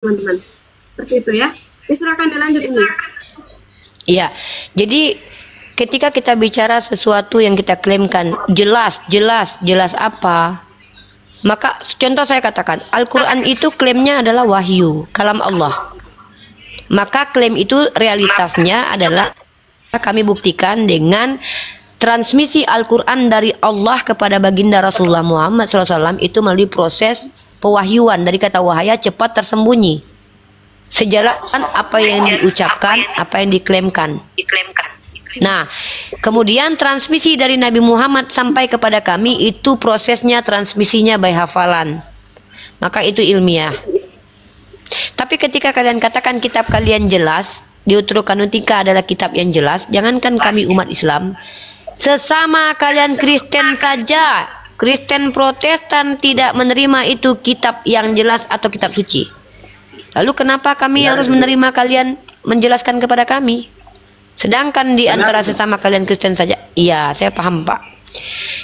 teman-teman. Seperti itu ya. Silakan dilanjut ini. Iya. Jadi ketika kita bicara sesuatu yang kita klaimkan jelas apa? Maka contoh saya katakan, Al-Qur'an itu klaimnya adalah wahyu, kalam Allah. Maka klaim itu realitasnya adalah kami buktikan dengan transmisi Al-Quran dari Allah kepada baginda Rasulullah Muhammad SAW itu melalui proses pewahyuan. Dari kata wahaya, cepat tersembunyi. Sejalan apa yang diucapkan, apa yang diklaimkan. Nah, kemudian transmisi dari Nabi Muhammad sampai kepada kami itu prosesnya transmisinya by hafalan. Maka itu ilmiah. Tapi ketika kalian katakan kitab kalian jelas, Deuterokanonikum Kanonika adalah kitab yang jelas, jangankan kami umat Islam, sesama kalian Kristen saja, Kristen Protestan tidak menerima itu kitab yang jelas atau kitab suci. Lalu kenapa kami harus menerima kalian menjelaskan kepada kami? Sedangkan di antara sesama kalian Kristen saja. Iya, saya paham, Pak.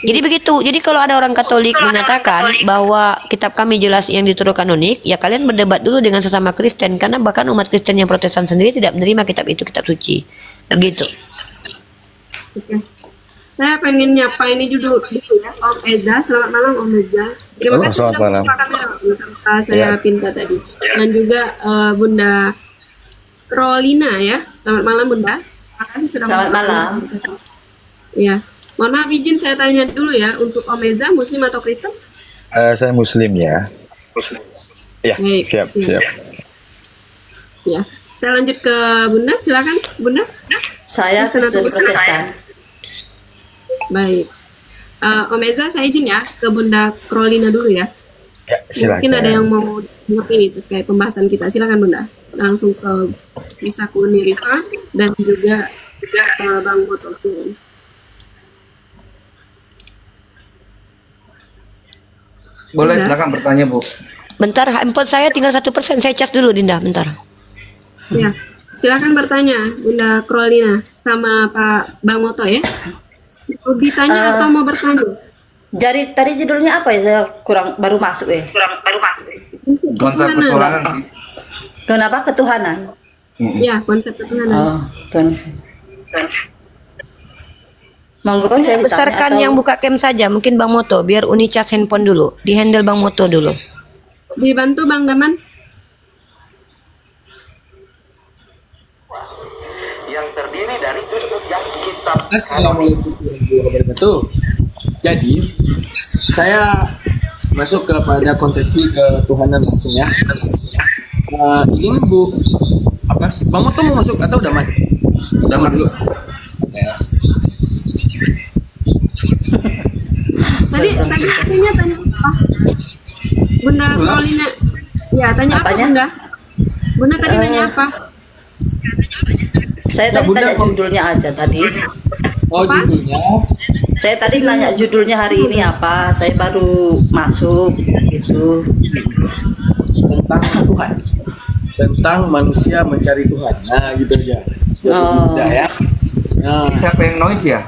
Jadi begitu. Jadi kalau ada orang Katolik mengatakan bahwa kitab kami jelas yang diturut kanonik, ya kalian berdebat dulu dengan sesama Kristen, karena bahkan umat Kristen yang Protestan sendiri tidak menerima kitab itu kitab suci. Begitu. Oke. Saya pengen nyapa ini dulu ya, Om Eza. Selamat malam Om Eza. Terima kasih sudah membuka kamera untuk saya pinta tadi. Dan juga Bunda Rolina ya. Selamat malam Bunda. Terima kasih sudah Selamat malam. Ya. Mohon maaf izin saya tanya dulu ya, untuk Om Eza Muslim atau Kristen? Saya Muslim ya. Ya, Baik. siap. Ya. Saya lanjut ke Bunda, silakan Bunda. Saya Kristen atau Kristen Protestan. Baik. Om Eza saya izin ya ke Bunda Rolina dulu ya. Ya, silakan. Mungkin ada yang mau ngerti itu kayak pembahasan kita. Silakan Bunda. Langsung ke bisa Kunirifa dan juga Bang Boto. Boleh, silakan bertanya, Bu. Bentar, handphone saya tinggal 1%. Saya cas dulu, Dinda. Bentar. Ya, silakan bertanya Bunda Krolina sama Pak Bang Moto ya. Mau ditanya atau mau bertanya? Jadi tadi judulnya apa ya? Saya baru masuk ya. Konsep ketuhanan sih. Kenapa ketuhanan? Ya, konsep ketuhanan. Oh, Tuhan. Monggo saya Besarkan yang buka cam saja, mungkin Bang Moto, biar Uni cas handphone dulu. Di handle Bang Moto dulu. Dibantu Bang Daman. Yang terdiri dari yang kitab. Assalamualaikum warahmatullahi wabarakatuh. Jadi saya masuk kepada konsepsi ketuhanan maksudnya. Izin Bu, apa? Bang Moto mau masuk atau Daman? Daman dulu. Ya. Tadi aslinya tanya apa? Bunda Krolina. Ya, tanya apa Bunda? Bunda tadi nanya apa? Saya tadi tanya judulnya aja tadi. Oh, judulnya. Saya tadi nanya judulnya hari ini apa. Saya baru masuk gitu. Tentang Tuhan. Tentang manusia mencari Tuhan. Nah, gitu aja. Oh. Udah ya. Nah, Siapa yang noise ya?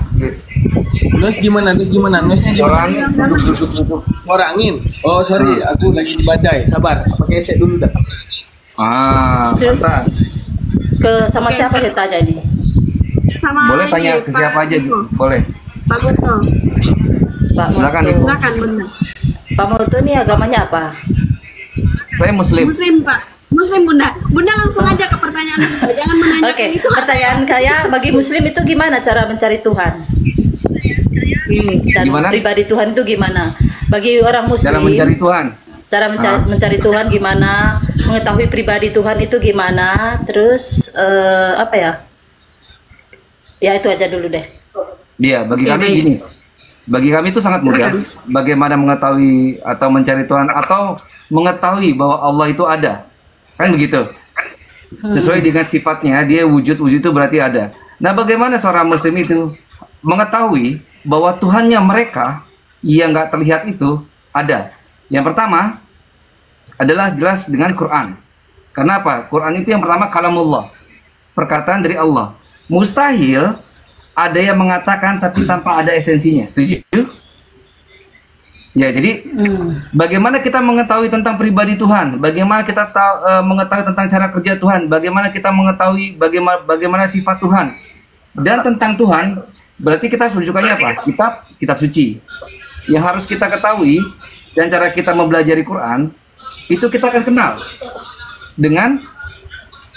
noise gimana? Noise-nya di Orang angin. Oh, sorry, aku lagi di badai. Sabar, pakai headset dulu dah. Terus pantas. sama siapa saya tanya ini? Sama Boleh tanya ini, ke Pak siapa aja, Moto. boleh. Pak Moto. Pak Silakan, Moto. Ibu. Silakan Bunda. Pak Moto ini agamanya apa? Saya Muslim. Muslim Pak. Muslim Bunda. Bunda langsung aja ke pertanyaan Bunda. Jangan menanyakan Oke, itu. pertanyaan saya bagi Muslim itu gimana cara mencari Tuhan? Dan Gimana? pribadi Tuhan itu gimana? Bagi orang Muslim, Cara mencari Tuhan. cara mencari Tuhan gimana? Mengetahui pribadi Tuhan itu gimana? Terus apa ya? Ya itu aja dulu deh. Dia bagi Oke, kami baik. gini. Bagi kami itu sangat mudah. Bagaimana mengetahui atau mencari Tuhan atau mengetahui bahwa Allah itu ada. Kan begitu. Sesuai dengan sifatnya, dia wujud itu berarti ada. Nah, bagaimana seorang Muslim itu mengetahui bahwa Tuhannya mereka yang nggak terlihat itu ada? Yang pertama adalah jelas dengan Quran. Karena apa? Quran itu yang pertama kalamullah, perkataan dari Allah. Mustahil ada yang mengatakan tapi tanpa ada esensinya. Setuju? Ya, jadi bagaimana kita mengetahui tentang pribadi Tuhan? Bagaimana kita mengetahui tentang cara kerja Tuhan? Bagaimana kita mengetahui bagaimana sifat Tuhan? Dan tentang Tuhan, berarti kita harus rujukannya apa? Kitab suci. Yang harus kita ketahui dan cara kita mempelajari Quran, itu kita akan kenal dengan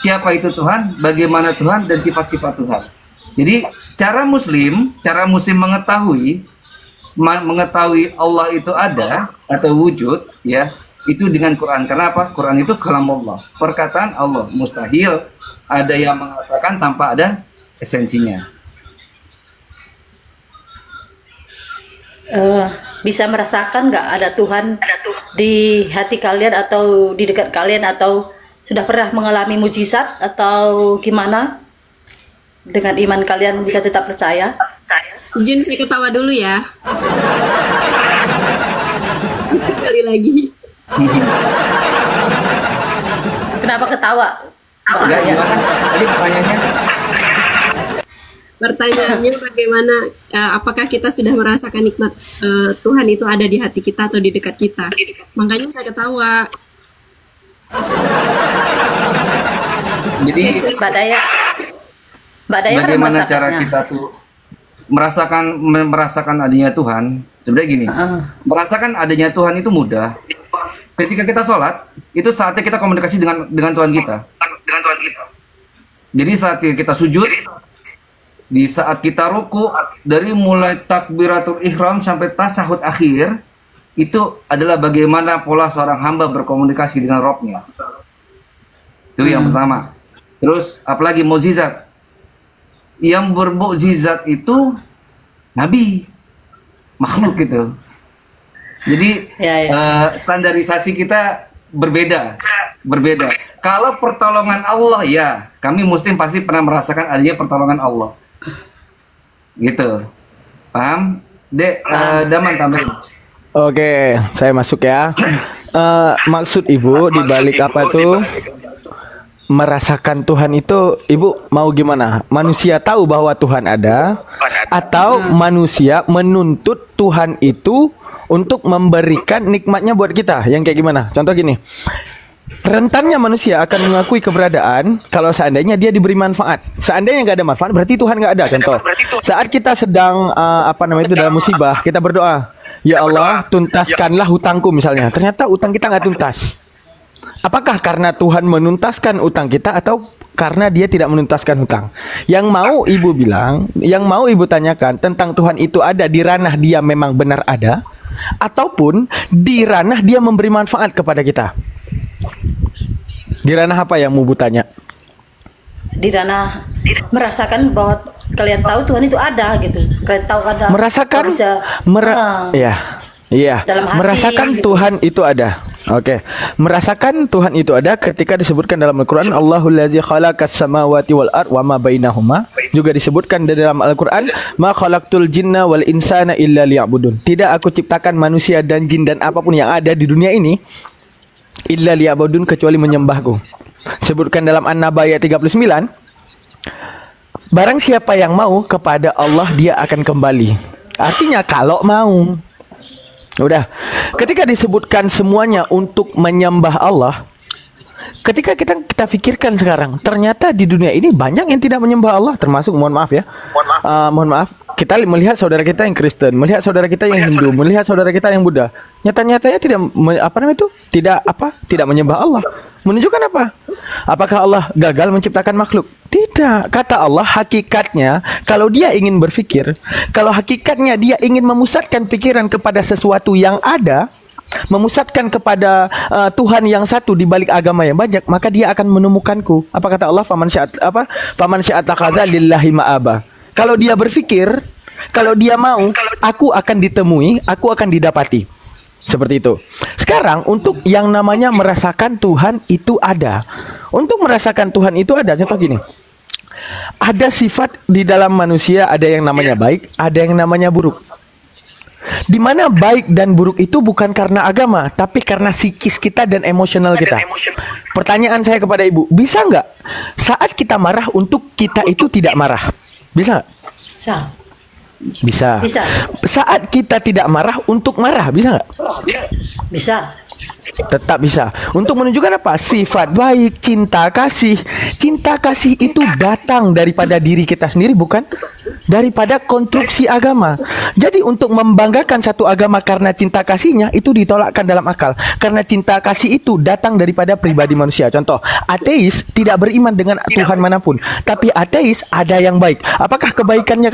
siapa itu Tuhan, bagaimana Tuhan, dan sifat-sifat Tuhan. Jadi cara muslim mengetahui Allah itu ada atau wujud, ya, itu dengan Quran. Karena apa? Quran itu kalam Allah, perkataan Allah. Mustahil ada yang mengatakan tanpa ada esensinya. Bisa merasakan nggak ada Tuhan di hati kalian atau di dekat kalian, atau sudah pernah mengalami mujizat atau gimana? Dengan iman kalian bisa tetap percaya? Izin saya ketawa dulu ya. Sekali lagi. Kenapa ketawa? Enggak, gimana? Tadi pertanyaannya? Pertanyaannya bagaimana, apakah kita sudah merasakan nikmat Tuhan itu ada di hati kita atau di dekat kita? Makanya saya ketawa. Jadi Mbak Daya bagaimana cara kita tuh merasakan adanya Tuhan? Sebenarnya gini, merasakan adanya Tuhan itu mudah. Ketika kita sholat, itu saatnya kita komunikasi dengan Tuhan kita. Jadi saat kita sujud, di saat kita ruku, dari mulai takbiratul ihram sampai tasahud akhir, itu adalah bagaimana pola seorang hamba berkomunikasi dengan Rabb-nya. Itu yang pertama. Terus apalagi mukjizat. Yang bermukjizat itu nabi, makhluk gitu. Jadi standarisasi kita berbeda. Kalau pertolongan Allah, ya kami muslim pasti pernah merasakan adanya pertolongan Allah. Gitu. Paham? Daman tambahin. Oke, saya masuk ya. Maksud Ibu di balik apa tuh? Merasakan Tuhan itu, Ibu mau gimana? Manusia tahu bahwa Tuhan ada, atau manusia menuntut Tuhan itu untuk memberikan nikmatnya buat kita? Yang kayak gimana? Contoh gini, rentannya manusia akan mengakui keberadaan kalau seandainya dia diberi manfaat. Seandainya nggak ada manfaat, berarti Tuhan nggak ada. Contoh, saat kita sedang dalam musibah, kita berdoa, ya Allah, tuntaskanlah hutangku misalnya. Ternyata utang kita nggak tuntas. Apakah karena Tuhan menuntaskan utang kita atau karena dia tidak menuntaskan hutang? Yang mau Ibu bilang, yang mau Ibu tanyakan tentang Tuhan itu ada di ranah dia memang benar ada, ataupun di ranah dia memberi manfaat kepada kita? Di ranah apa yang mau Ibu tanya? Di ranah merasakan bahwa kalian tahu Tuhan itu ada gitu. Kalian tahu ada. Merasakan merasakan Tuhan itu ada. Oke. Merasakan Tuhan itu ada ketika disebutkan dalam Al-Qur'an, Allahul ladzi khalaqas samawati wal ard wa ma bainahuma. Juga disebutkan di dalam Al-Qur'an, ma khalaqtul jinna wal insana illa liya'budun. Tidak aku ciptakan manusia dan jin dan apapun yang ada di dunia ini illa liya'budun, kecuali menyembahku. Sebutkan dalam An-Naba ayat 39, barang siapa yang mau kepada Allah, dia akan kembali. Artinya kalau mau. Udah, ketika disebutkan semuanya untuk menyembah Allah, ketika kita pikirkan sekarang, ternyata di dunia ini banyak yang tidak menyembah Allah, termasuk mohon maaf, kita melihat saudara kita yang Kristen, melihat saudara kita yang Hindu, melihat saudara kita yang Buddha, nyata-nyatanya tidak menyembah Allah. Menunjukkan apa? Apakah Allah gagal menciptakan makhluk? Tidak. Kata Allah, hakikatnya kalau dia ingin berpikir, kalau hakikatnya dia ingin memusatkan pikiran kepada sesuatu yang ada, memusatkan kepada Tuhan yang satu di balik agama yang banyak, maka dia akan menemukanku. Apa kata Allah? Faman sya'a takhadha lillahi ma'aba. Kalau dia berpikir, kalau dia mau, aku akan ditemui, aku akan didapati. Seperti itu. Sekarang untuk yang namanya merasakan Tuhan itu ada. Untuk merasakan Tuhan itu ada. Contoh gini. Ada sifat di dalam manusia, ada yang namanya baik, ada yang namanya buruk. Di mana baik dan buruk itu bukan karena agama, tapi karena psikis kita dan emosional kita. Pertanyaan saya kepada Ibu, bisa nggak saat kita marah untuk kita itu tidak marah? Bisa nggak? Bisa. Bisa. Bisa. Saat kita tidak marah untuk marah, bisa nggak? Bisa. Tetap bisa. Untuk menunjukkan apa? Sifat baik, cinta kasih. Cinta kasih itu datang daripada diri kita sendiri, bukan daripada konstruksi agama. Jadi untuk membanggakan satu agama karena cinta kasihnya itu ditolakkan dalam akal. Karena cinta kasih itu datang daripada pribadi manusia. Contoh, ateis tidak beriman dengan Tuhan manapun, tapi ateis ada yang baik. Apakah kebaikannya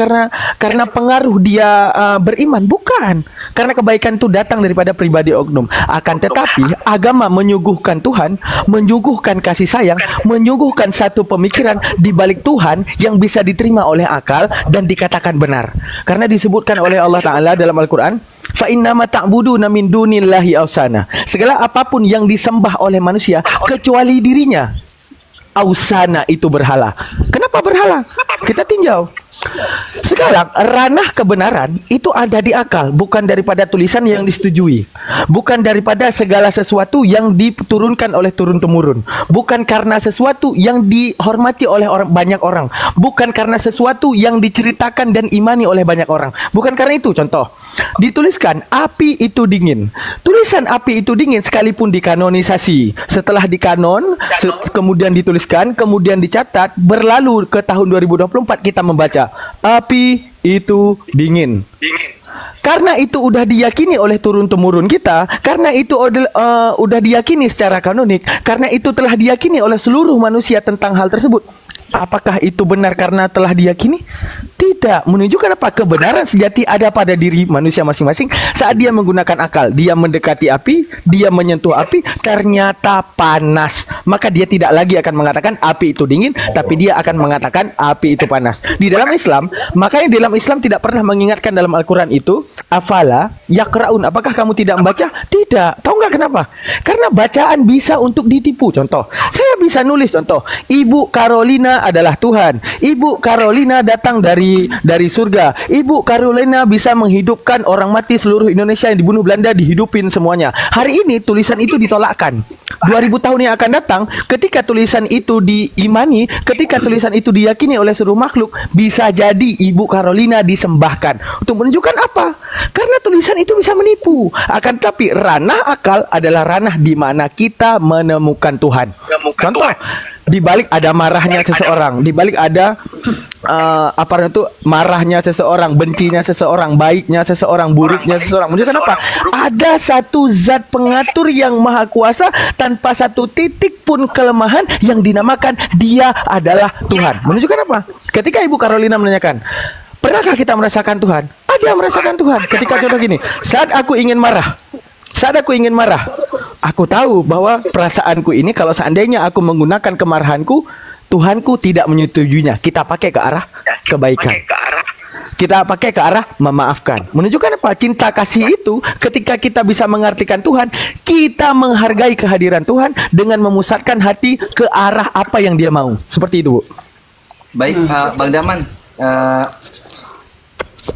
karena pengaruh dia beriman? Bukan. Karena kebaikan itu datang daripada pribadi oknum. Akan tetapi agama menyuguhkan Tuhan, menyuguhkan kasih sayang, menyuguhkan satu pemikiran di balik Tuhan yang bisa diterima oleh akal dan dikatakan benar. Karena disebutkan oleh Allah Ta'ala dalam Al-Quran, fa innama ta'buduna min dunillahi awsana. Segala apapun yang disembah oleh manusia kecuali dirinya, ausana itu berhala. Kenapa berhala? Kita tinjau. Sekarang ranah kebenaran itu ada di akal, bukan daripada tulisan yang disetujui, bukan daripada segala sesuatu yang diturunkan oleh turun-temurun, bukan karena sesuatu yang dihormati oleh banyak orang, bukan karena sesuatu yang diceritakan dan imani oleh banyak orang. Bukan karena itu. Contoh, dituliskan api itu dingin. Tulisan api itu dingin sekalipun dikanonisasi, setelah dikanon kemudian dituliskan, kemudian dicatat, berlalu ke tahun 2024 kita membaca api itu dingin. Karena itu udah diyakini oleh turun-temurun kita, karena itu udah diyakini secara kanonik, karena itu telah diyakini oleh seluruh manusia tentang hal tersebut. Apakah itu benar karena telah diyakini? Tidak. Menunjukkan apa? Kebenaran sejati ada pada diri manusia masing-masing. Saat dia menggunakan akal, dia mendekati api, dia menyentuh api, ternyata panas, maka dia tidak lagi akan mengatakan api itu dingin, tapi dia akan mengatakan api itu panas. Di dalam Islam, makanya dalam Islam tidak pernah mengingatkan dalam Al-Quran itu afala yakraun. Apakah kamu tidak membaca? Tidak. Tahu nggak kenapa? Karena bacaan bisa untuk ditipu. Contoh, saya bisa nulis contoh, Ibu Carolina adalah Tuhan. Ibu Carolina datang dari surga. Ibu Carolina bisa menghidupkan orang mati seluruh Indonesia yang dibunuh Belanda, dihidupin semuanya. Hari ini tulisan itu ditolakkan. 2000 tahun yang akan datang, ketika tulisan itu diimani, ketika tulisan itu diyakini oleh seluruh makhluk, bisa jadi Ibu Carolina disembahkan. Untuk menunjukkan apa? Karena tulisan itu bisa menipu. Akan tetapi ranah akal adalah ranah di mana kita menemukan Tuhan. Contoh, di balik ada marahnya seseorang, di balik ada marahnya seseorang, bencinya seseorang, baiknya seseorang, buruknya seseorang. Menunjukkan apa? Ada satu zat pengatur yang maha kuasa tanpa satu titik pun kelemahan yang dinamakan dia adalah Tuhan. Menunjukkan apa? Ketika Ibu Carolina menanyakan, pernahkah kita merasakan Tuhan? Ada merasakan Tuhan. Ketika contoh gini, saat aku ingin marah, aku tahu bahwa perasaanku ini kalau seandainya aku menggunakan kemarahanku, Tuhanku tidak menyetujuinya. Kita pakai ke arah kebaikan. Kita pakai ke arah memaafkan. Menunjukkan apa? Cinta kasih itu ketika kita bisa mengartikan Tuhan, kita menghargai kehadiran Tuhan dengan memusatkan hati ke arah apa yang dia mau. Seperti itu, Bu. Baik, Bang Daman.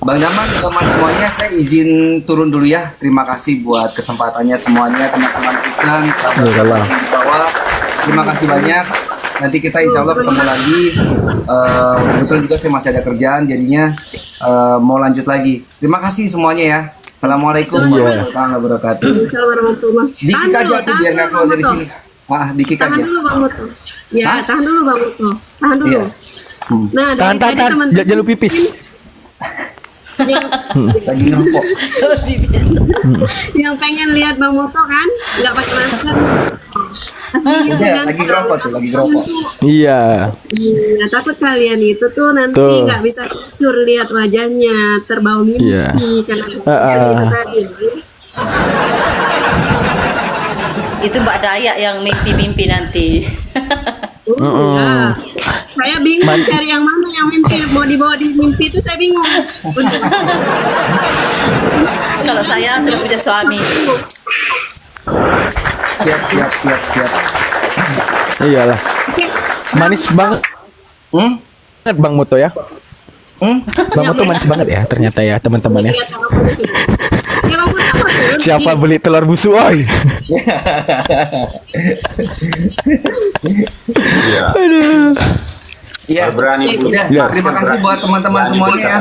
Bang Daman, teman semuanya, saya izin turun dulu ya. Terima kasih buat kesempatannya semuanya, teman-teman Kristen, sahabat di bawah. Terima kasih banyak. Nanti kita insya Allah ketemu lagi. Betul juga saya masih ada kerjaan, jadinya mau lanjut lagi. Terima kasih semuanya ya. Assalamualaikum warahmatullahi wabarakatuh. Dikik aja tuh biar nggak keluar dari sini. Dikik aja. Tahan dulu Bang Muto. Ya, tahan dulu Bang Muto. Tahan dulu. Iya. Nah, dari tadi teman-teman jangan pipis. Lagi ngerokok. Yang pengen lihat Bang Muto kan, nggak pakai masker. Iya, lagi ngerokok tuh, lagi ngerokok. Iya. Iya, takut kalian itu tuh nanti nggak bisa tidur lihat wajahnya, terbau mimpi karena itu tadi. Itu Mbak Dayak yang mimpi-mimpi nanti. Ya. Saya bingung cari yang mana yang mimpi, mau dibawa di mimpi itu saya bingung. Kalau saya sudah punya suami. Siap. Iyalah. Manis banget. Bang Muto ya. Bang Muto manis banget ya ternyata ya teman-teman ya. Siapa beli telur busuk, oi? Aduh. Iya, berani udah. Yes. Terima kasih buat teman-teman semuanya ya.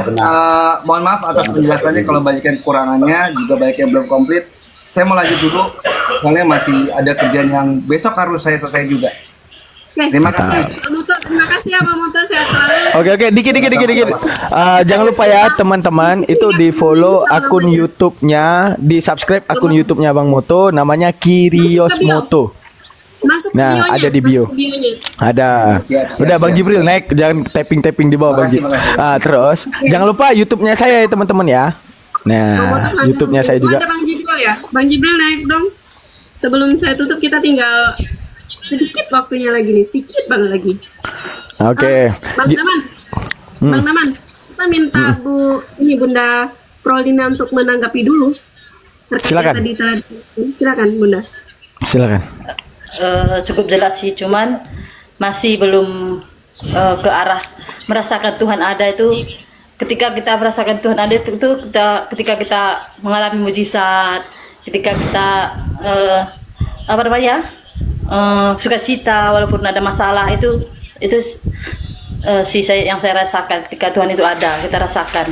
Mohon maaf atas penjelasannya kalau banyak yang kekurangannya, juga banyak yang belum komplit. Saya mau lanjut dulu, soalnya masih ada kerjaan yang besok harus saya selesai juga. Terima kasih. Terima kasih ya Bang Moto, sehat selalu. Oke, dikit. Jangan lupa ya teman-teman, itu di follow akun YouTube-nya, di subscribe akun YouTube-nya Bang Moto, namanya Kirios Moto. Masuk Nah, videonya, ada di bio. masuk videonya. Ada. Siap, Udah Bang siap. Jibril naik, jangan tapping di bawah Bang Jibril. Makasih. Terus jangan lupa YouTube-nya saya ya teman-teman ya. Bang Nah, Moto nanya, YouTube-nya saya juga. Ada Bang Jibril ya? Bang Jibril naik dong. Sebelum saya tutup kita tinggal sedikit waktunya lagi nih, sedikit banget lagi. Oke. Bang Naman, Bang Naman, kita minta Bunda Prolina untuk menanggapi dulu. Terkait Silakan. Tadi, silakan Bunda. Silakan. Cukup jelas sih, cuman masih belum ke arah merasakan Tuhan ada itu. Ketika kita merasakan Tuhan ada itu ketika kita mengalami mujizat, ketika kita sukacita walaupun ada masalah, itu yang saya rasakan ketika Tuhan itu ada, kita rasakan.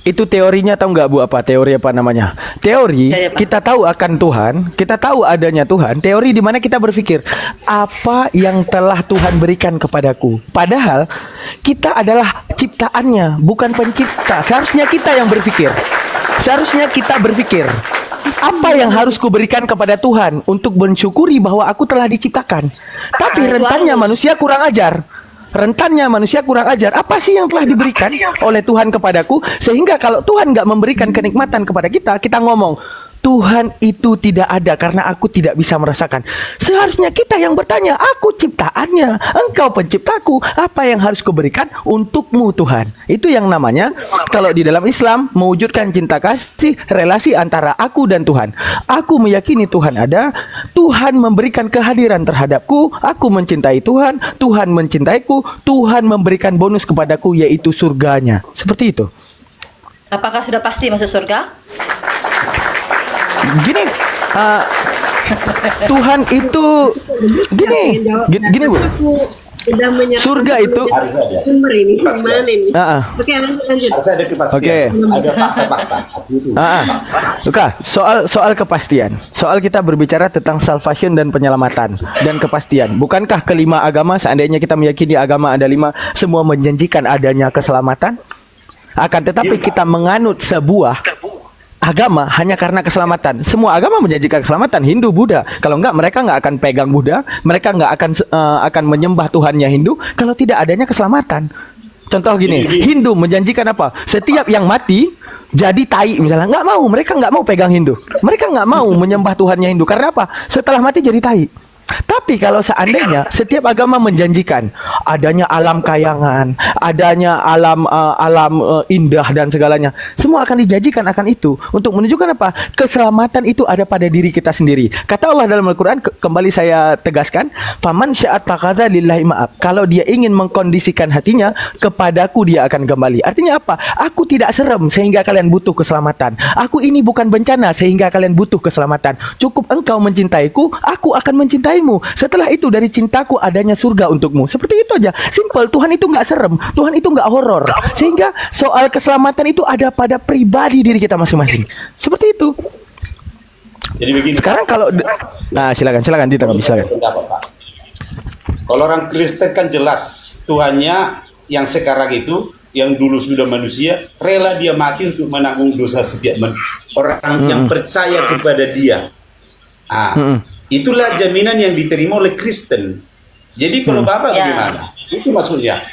Itu teorinya tahu nggak Bu apa? Teori apa namanya? Teori kita tahu akan Tuhan, kita tahu adanya Tuhan. Teori di mana kita berpikir apa yang telah Tuhan berikan kepadaku. Padahal kita adalah ciptaannya, bukan pencipta. Seharusnya kita yang berpikir. Seharusnya kita berpikir apa yang harus kuberikan kepada Tuhan untuk mensyukuri bahwa aku telah diciptakan. Tapi rentannya manusia kurang ajar. Apa sih yang telah diberikan oleh Tuhan kepadaku, sehingga kalau Tuhan nggak memberikan kenikmatan kepada kita, kita ngomong Tuhan itu tidak ada karena aku tidak bisa merasakan. Seharusnya kita yang bertanya, aku ciptaannya, engkau penciptaku, apa yang harus kuberikan untukmu Tuhan. Itu yang namanya kalau di dalam Islam mewujudkan cinta kasih, relasi antara aku dan Tuhan. Aku meyakini Tuhan ada, Tuhan memberikan kehadiran terhadapku, aku mencintai Tuhan, Tuhan mencintaiku, Tuhan memberikan bonus kepadaku yaitu surganya. Seperti itu. Apakah sudah pasti masuk surga? Gini, Tuhan itu gini Bu. Udah menyerahkan Surga itu sumber ini gimana ini? Oke, lanjut. Harus ada kepastian. Oke. Ada fakta-fakta. Itu. Oke, soal kepastian. Soal kita berbicara tentang salvation dan penyelamatan dan kepastian. Bukankah kelima agama, seandainya kita meyakini agama ada 5, semua menjanjikan adanya keselamatan? Akan tetapi kita menganut sebuah agama hanya karena keselamatan. Semua agama menjanjikan keselamatan, Hindu, Buddha. Kalau enggak, mereka enggak akan pegang Buddha, mereka enggak akan menyembah Tuhannya Hindu kalau tidak adanya keselamatan. Contoh gini, Hindu menjanjikan apa? Setiap yang mati jadi tai misalnya, enggak mau, mereka enggak mau pegang Hindu. Mereka enggak mau menyembah Tuhannya Hindu karena apa? Setelah mati jadi tai. Tapi kalau seandainya setiap agama menjanjikan adanya alam kayangan, adanya alam indah dan segalanya, semua akan dijanjikan akan itu untuk menunjukkan apa? Keselamatan itu ada pada diri kita sendiri. Kata Allah dalam Al-Quran, kembali saya tegaskan, faman sya'atakadha lillahi ma'ab. Kalau dia ingin mengkondisikan hatinya, kepadaku dia akan kembali. Artinya apa? Aku tidak serem sehingga kalian butuh keselamatan. Aku ini bukan bencana sehingga kalian butuh keselamatan. Cukup engkau mencintaiku, aku akan mencintaimu. Setelah itu dari cintaku adanya surga untukmu. Seperti itu aja. Simple. Tuhan itu nggak serem. Tuhan itu nggak horor. Sehingga soal keselamatan itu ada pada pribadi diri kita masing-masing. Seperti itu. Jadi begini. Sekarang kalau silakan ditanggapi silakan. Kalau orang Kristen kan jelas Tuhannya yang sekarang itu, yang dulu sudah manusia, rela dia mati untuk menanggung dosa setiap orang yang percaya kepada dia. Itulah jaminan yang diterima oleh Kristen. Jadi kalau Bapak bagaimana? Itu maksudnya.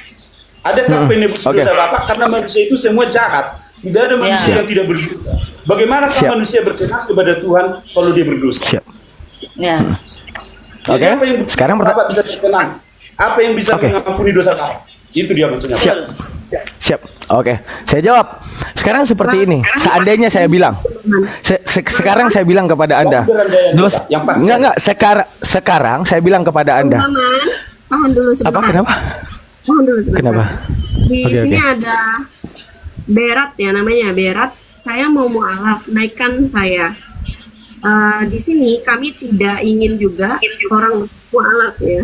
Adakah penebus dosa Bapak? Karena manusia itu semua jahat. Tidak ada manusia yang tidak berdosa. Bagaimana manusia berkenan kepada Tuhan kalau dia berdosa? Jadi apa yang sekarang Bapak bisa berkenan? Apa yang bisa mengampuni dosa Bapak? Itu dia maksudnya. Siap. Oke, saya jawab. Sekarang seperti ini. Seandainya saya bilang, sekarang saya bilang kepada Anda, sekarang saya bilang kepada Anda. Tahan dulu sebentar. Apa? Kenapa? Tahan dulu sebentar. Kenapa? Di sini ada Berat ya namanya, Berat. Saya mau mu'alaf, naikkan saya. Di sini kami tidak ingin juga orang mu'alaf ya.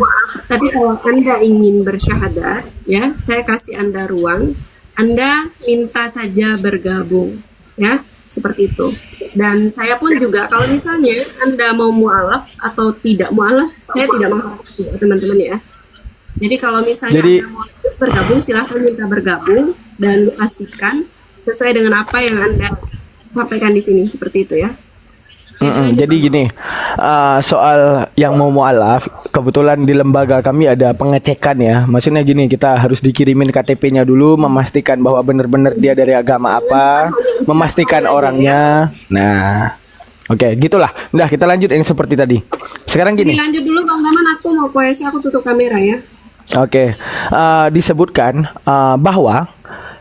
Tapi kalau Anda ingin bersyahadat, ya, saya kasih Anda ruang. Anda minta saja bergabung, ya, seperti itu. Dan saya pun juga, kalau misalnya Anda mau mu'alaf atau tidak mu'alaf, saya tidak mengharapkan teman-teman ya. Jadi kalau misalnya Anda mau bergabung, silahkan minta bergabung dan pastikan sesuai dengan apa yang Anda sampaikan di sini, seperti itu ya. Jadi gini, soal yang mau mualaf, kebetulan di lembaga kami ada pengecekan ya. Maksudnya gini, kita harus dikirimin KTP-nya dulu, memastikan bahwa benar-benar dia dari agama apa, memastikan orangnya. Nah, oke, gitulah. Udah, kita lanjut yang seperti tadi. Sekarang gini. Lanjut dulu Bang Daman, aku mau poesi, aku tutup kamera ya. Oke, disebutkan bahwa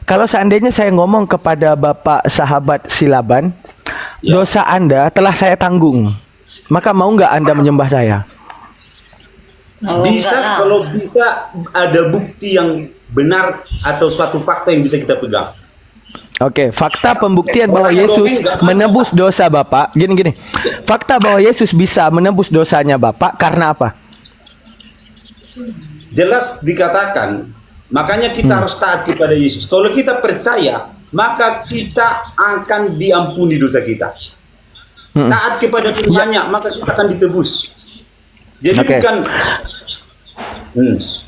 kalau seandainya saya ngomong kepada Bapak sahabat Silaban, dosa Anda telah saya tanggung, maka mau nggak Anda menyembah saya? Bisa, kalau bisa ada bukti yang benar atau suatu fakta yang bisa kita pegang. Oke, fakta pembuktian bahwa Yesus menebus dosa Bapak. Gini. Fakta bahwa Yesus bisa menebus dosanya Bapak karena apa? Jelas dikatakan, makanya kita harus taat kepada Yesus. Kalau kita percaya, maka kita akan diampuni dosa kita. Taat kepada firman-Nya, maka kita akan ditebus. Jadi bukan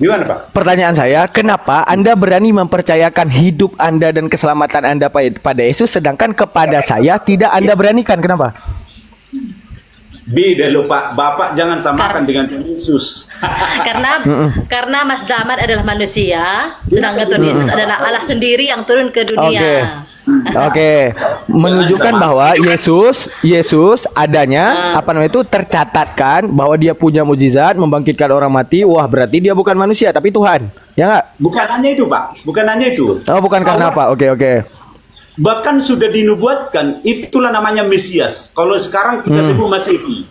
gimana Pak? Pertanyaan saya, kenapa Anda berani mempercayakan hidup Anda dan keselamatan Anda pada Yesus, sedangkan kepada saya tidak Anda beranikan? Kenapa? Beda loh Pak, Bapak jangan samakan dengan Yesus. karena Mas Daman adalah manusia, sedangkan Tuhan Yesus adalah Allah sendiri yang turun ke dunia. Oke. Menunjukkan bahwa Yesus adanya itu tercatatkan bahwa dia punya mukjizat membangkitkan orang mati. Wah, berarti dia bukan manusia tapi Tuhan. Ya nggak? Bukan hanya itu Pak, bukan hanya itu. Oh, bukan karena apa? Oke. Bahkan sudah dinubuatkan, itulah namanya Mesias. Kalau sekarang kita sebut Masehi.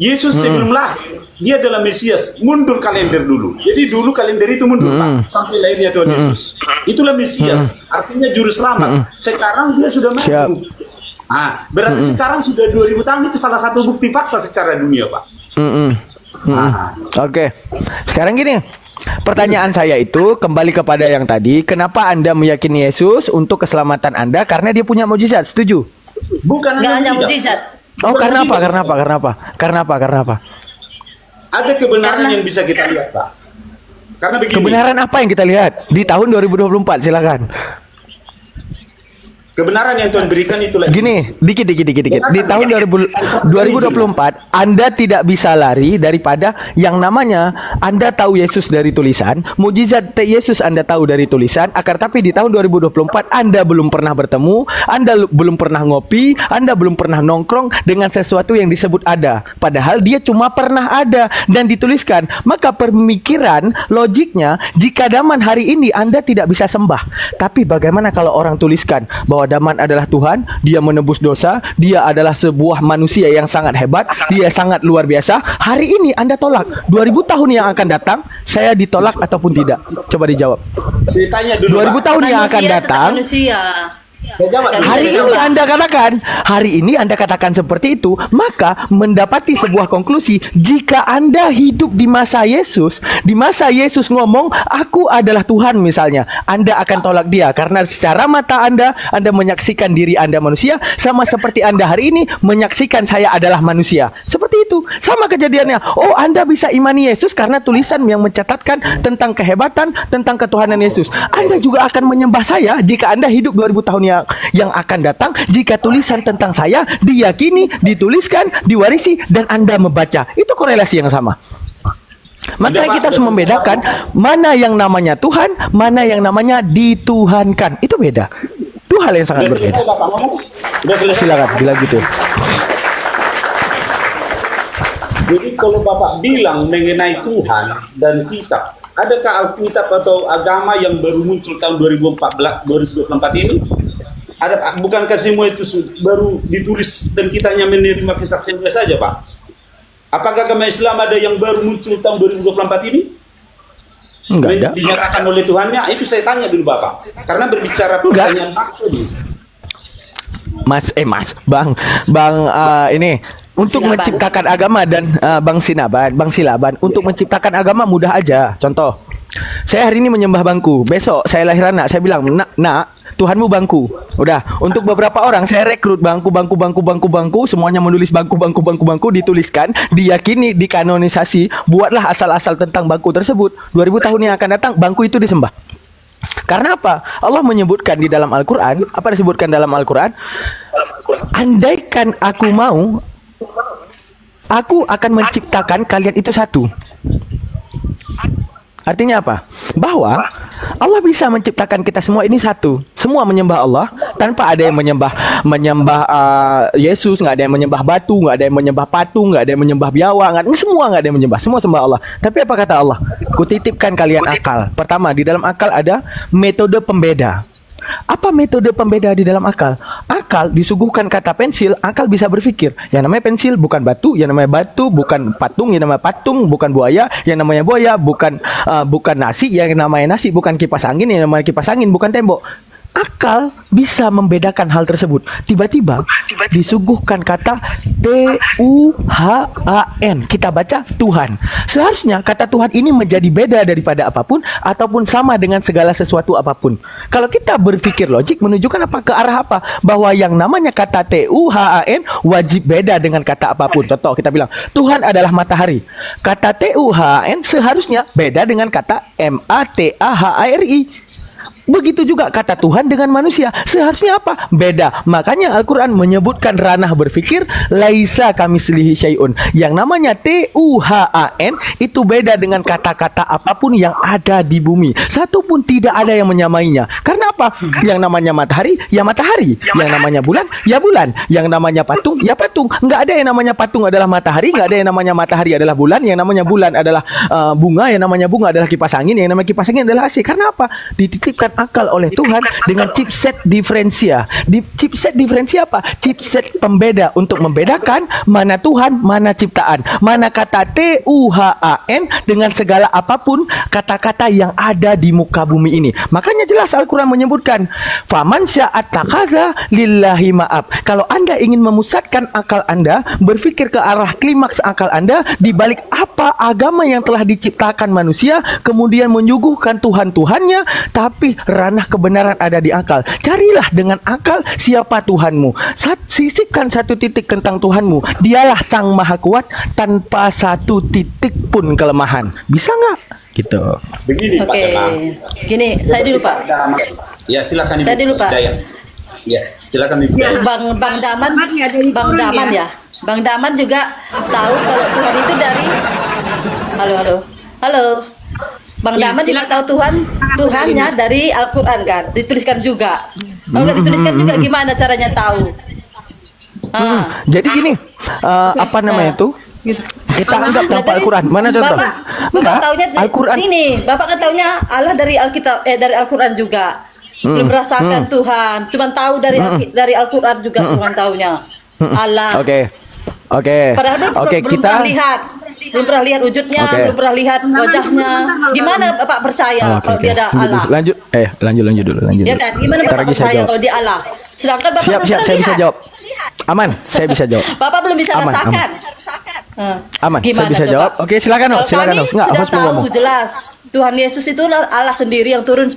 Yesus sebelum lahir, dia adalah Mesias. Mundur kalender dulu. Jadi dulu kalender itu mundur Pak, sampai lahirnya Tuhan Yesus. Itulah Mesias, artinya juru selamat. Sekarang dia sudah maju. Berarti sekarang sudah 2000 tahun, itu salah satu bukti fakta secara dunia Pak. Oke. Sekarang gini, pertanyaan saya itu kembali kepada yang tadi, kenapa Anda meyakini Yesus untuk keselamatan Anda? Karena dia punya mukjizat, setuju? Bukan hanya mukjizat. Oh, karena apa? Ada kebenaran yang bisa kita lihat, Pak. Karena begini. Kebenaran apa yang kita lihat di tahun 2024? Silakan. Kebenaran yang Tuhan berikan itulah. Gini, dikit. Di tahun 2024, Anda tidak bisa lari daripada yang namanya Anda tahu Yesus dari tulisan, mukjizat Yesus Anda tahu dari tulisan, akan tapi di tahun 2024 Anda belum pernah bertemu, Anda belum pernah ngopi, Anda belum pernah nongkrong dengan sesuatu yang disebut ada. Padahal dia cuma pernah ada dan dituliskan. Maka pemikiran, logiknya, jika Daman hari ini Anda tidak bisa sembah, tapi bagaimana kalau orang tuliskan bahwa Daman adalah Tuhan, dia menebus dosa, dia adalah sebuah manusia yang sangat hebat, dia sangat luar biasa. Hari ini Anda tolak. 2000 tahun yang akan datang, saya ditolak ataupun tidak? Coba dijawab. Ditanya dulu, 2000 tahun yang akan datang. Hari ini Anda katakan seperti itu, maka mendapati sebuah konklusi, jika Anda hidup di masa Yesus ngomong aku adalah Tuhan misalnya, Anda akan tolak dia karena secara mata Anda menyaksikan diri Anda manusia, sama seperti Anda hari ini menyaksikan saya adalah manusia. Seperti itu, sama kejadiannya. Oh, Anda bisa imani Yesus karena tulisan yang mencatatkan tentang kehebatan, tentang ketuhanan Yesus. Anda juga akan menyembah saya jika Anda hidup 2000 tahun yang akan datang, jika tulisan tentang saya diyakini, dituliskan, diwarisi, dan Anda membaca. Itu korelasi yang sama. Maka kita harus membedakan mana yang namanya Tuhan, mana yang namanya dituhankan. Itu beda. Itu hal yang sangat berbeda. Silakan, bila gitu. Jadi kalau Bapak bilang mengenai Tuhan dan kitab, adakah Alkitab atau agama yang baru muncul tahun 2024 ini? Ada, bukankah semua itu baru ditulis dan kita hanya menerima kesaksiannya saja, Pak? Apakah agama Islam ada yang baru muncul tahun 2024 ini? Enggak ada. Dinyatakan oleh Tuhannya? Itu saya tanya dulu, Bapak. Karena berbicara pertanyaan fakta dulu. Bang, ini untuk Silaban. menciptakan agama dan Bang Silaban, untuk menciptakan agama mudah aja. Contoh, saya hari ini menyembah bangku, besok saya lahir anak, saya bilang, nak, Tuhanmu bangku. Udah, untuk beberapa orang saya rekrut bangku, semuanya menulis bangku, dituliskan, diyakini, dikanonisasi, buatlah asal-asal tentang bangku tersebut. 2000 tahun yang akan datang, bangku itu disembah. Karena apa? Allah menyebutkan di dalam Al-Quran, apa disebutkan dalam Al-Quran? Andaikan aku mau, aku akan menciptakan kalian itu satu. Artinya apa? Bahwa Allah bisa menciptakan kita semua ini satu. Semua menyembah Allah tanpa ada yang menyembah Yesus, nggak ada yang menyembah batu, nggak ada yang menyembah patung, nggak ada yang menyembah biawak, semua nggak ada yang menyembah, semua sembah Allah. Tapi apa kata Allah? Kutitipkan kalian akal. Pertama, di dalam akal ada metode pembeda. Apa metode pembeda di dalam akal? Akal disuguhkan kata pensil, akal bisa berpikir. Yang namanya pensil bukan batu, yang namanya batu bukan patung, yang namanya patung bukan buaya, yang namanya buaya bukan nasi, yang namanya nasi bukan kipas angin, yang namanya kipas angin bukan tembok. Akal bisa membedakan hal tersebut. Tiba-tiba disuguhkan kata Tuhan. Kita baca Tuhan. Seharusnya kata Tuhan ini menjadi beda daripada apapun ataupun sama dengan segala sesuatu apapun. Kalau kita berpikir logik menunjukkan apa, ke arah apa? Bahwa yang namanya kata Tuhan wajib beda dengan kata apapun. Contoh, kita bilang Tuhan adalah matahari. Kata Tuhan seharusnya beda dengan kata Matahari. Begitu juga kata Tuhan dengan manusia. Seharusnya apa? Beda. Makanya Al-Quran menyebutkan ranah berpikir, laisa kamislihi syai'un. Yang namanya Tuhan itu beda dengan kata-kata apapun yang ada di bumi. Satu pun tidak ada yang menyamainya. Karena apa? Yang namanya matahari, ya matahari. Yang namanya bulan, ya bulan. Yang namanya patung, ya patung. Nggak ada yang namanya patung adalah matahari. Nggak ada yang namanya matahari adalah bulan. Yang namanya bulan adalah bunga. Yang namanya bunga adalah kipas angin. Yang namanya kipas angin adalah AC. Karena apa? Dititipkan akal oleh Tuhan dengan chipset diferensia. Chipset diferensia apa? Chipset pembeda untuk membedakan mana Tuhan, mana ciptaan, mana kata Tuhan dengan segala apapun kata-kata yang ada di muka bumi ini. Makanya jelas Al-Quran menyebutkan, faman sya'at takaza lillahi ma'ab. Kalau Anda ingin memusatkan akal Anda, berpikir ke arah klimaks akal Anda, di balik apa agama yang telah diciptakan manusia, kemudian menyuguhkan Tuhan-Tuhannya, tapi ranah kebenaran ada di akal. Carilah dengan akal siapa Tuhanmu. Sisipkan satu titik tentang Tuhanmu. Dialah Sang Maha Kuat tanpa satu titik pun kelemahan. Bisa nggak? Gitu. Begini Pak Tenang. Gini, saya dulu Pak. Ya silakan Ibu. Saya dulu Pak. Ya silakan Ibu. Bang Daman ya. Bang Daman juga tahu kalau Tuhan itu dari Halo. Bang Daman juga tahu Tuhannya dari Al-Quran kan, dituliskan juga. Kalau nggak dituliskan juga gimana caranya tahu? Jadi gini, apa namanya itu? Kita anggap tanpa Al-Quran. Mana contoh? Bapak taunya Al-Quran. Ini, Bapak kan taunya Allah dari Alkitab, dari Al-Quran juga. Belum merasakan Tuhan, cuma tahu dari Al-Quran juga Tuhan taunya. Allah. Oke. Padahal belum pernah lihat wujudnya, belum pernah lihat wajahnya. Gimana Bapak percaya kalau dia ada Allah? Lanjut dulu. Ya kan? Gimana Bapak percaya kalau dia Allah? Sedangkan Bapak belum Siap, saya bisa jawab. Aman, saya bisa jawab. Bapak belum bisa rasakan. Aman, saya Gimana bisa coba? jawab. Oke, silakan. Kalau kami sudah tahu jelas Tuhan Yesus itu Allah sendiri yang turun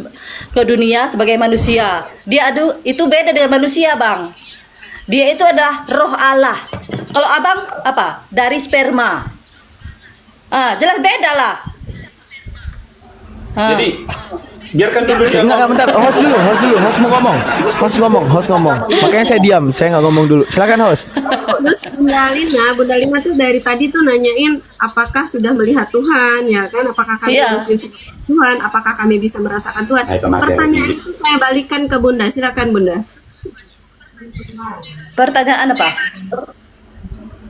ke dunia sebagai manusia. Dia itu beda dengan manusia, Bang. Dia itu adalah roh Allah. Kalau Abang apa? Dari sperma. Jelas beda lah. Jadi biarkan dulu Enggak, bentar. Host ngomong. Makanya saya diam, saya nggak ngomong dulu. Silakan host. Terus Bunda Lina tuh dari tadi tuh nanyain apakah sudah melihat Tuhan, ya kan? Apakah kami muslim Tuhan? Apakah kami bisa merasakan Tuhan? Pertanyaan itu saya balikan ke Bunda. Silakan Bunda. Pertanyaan apa?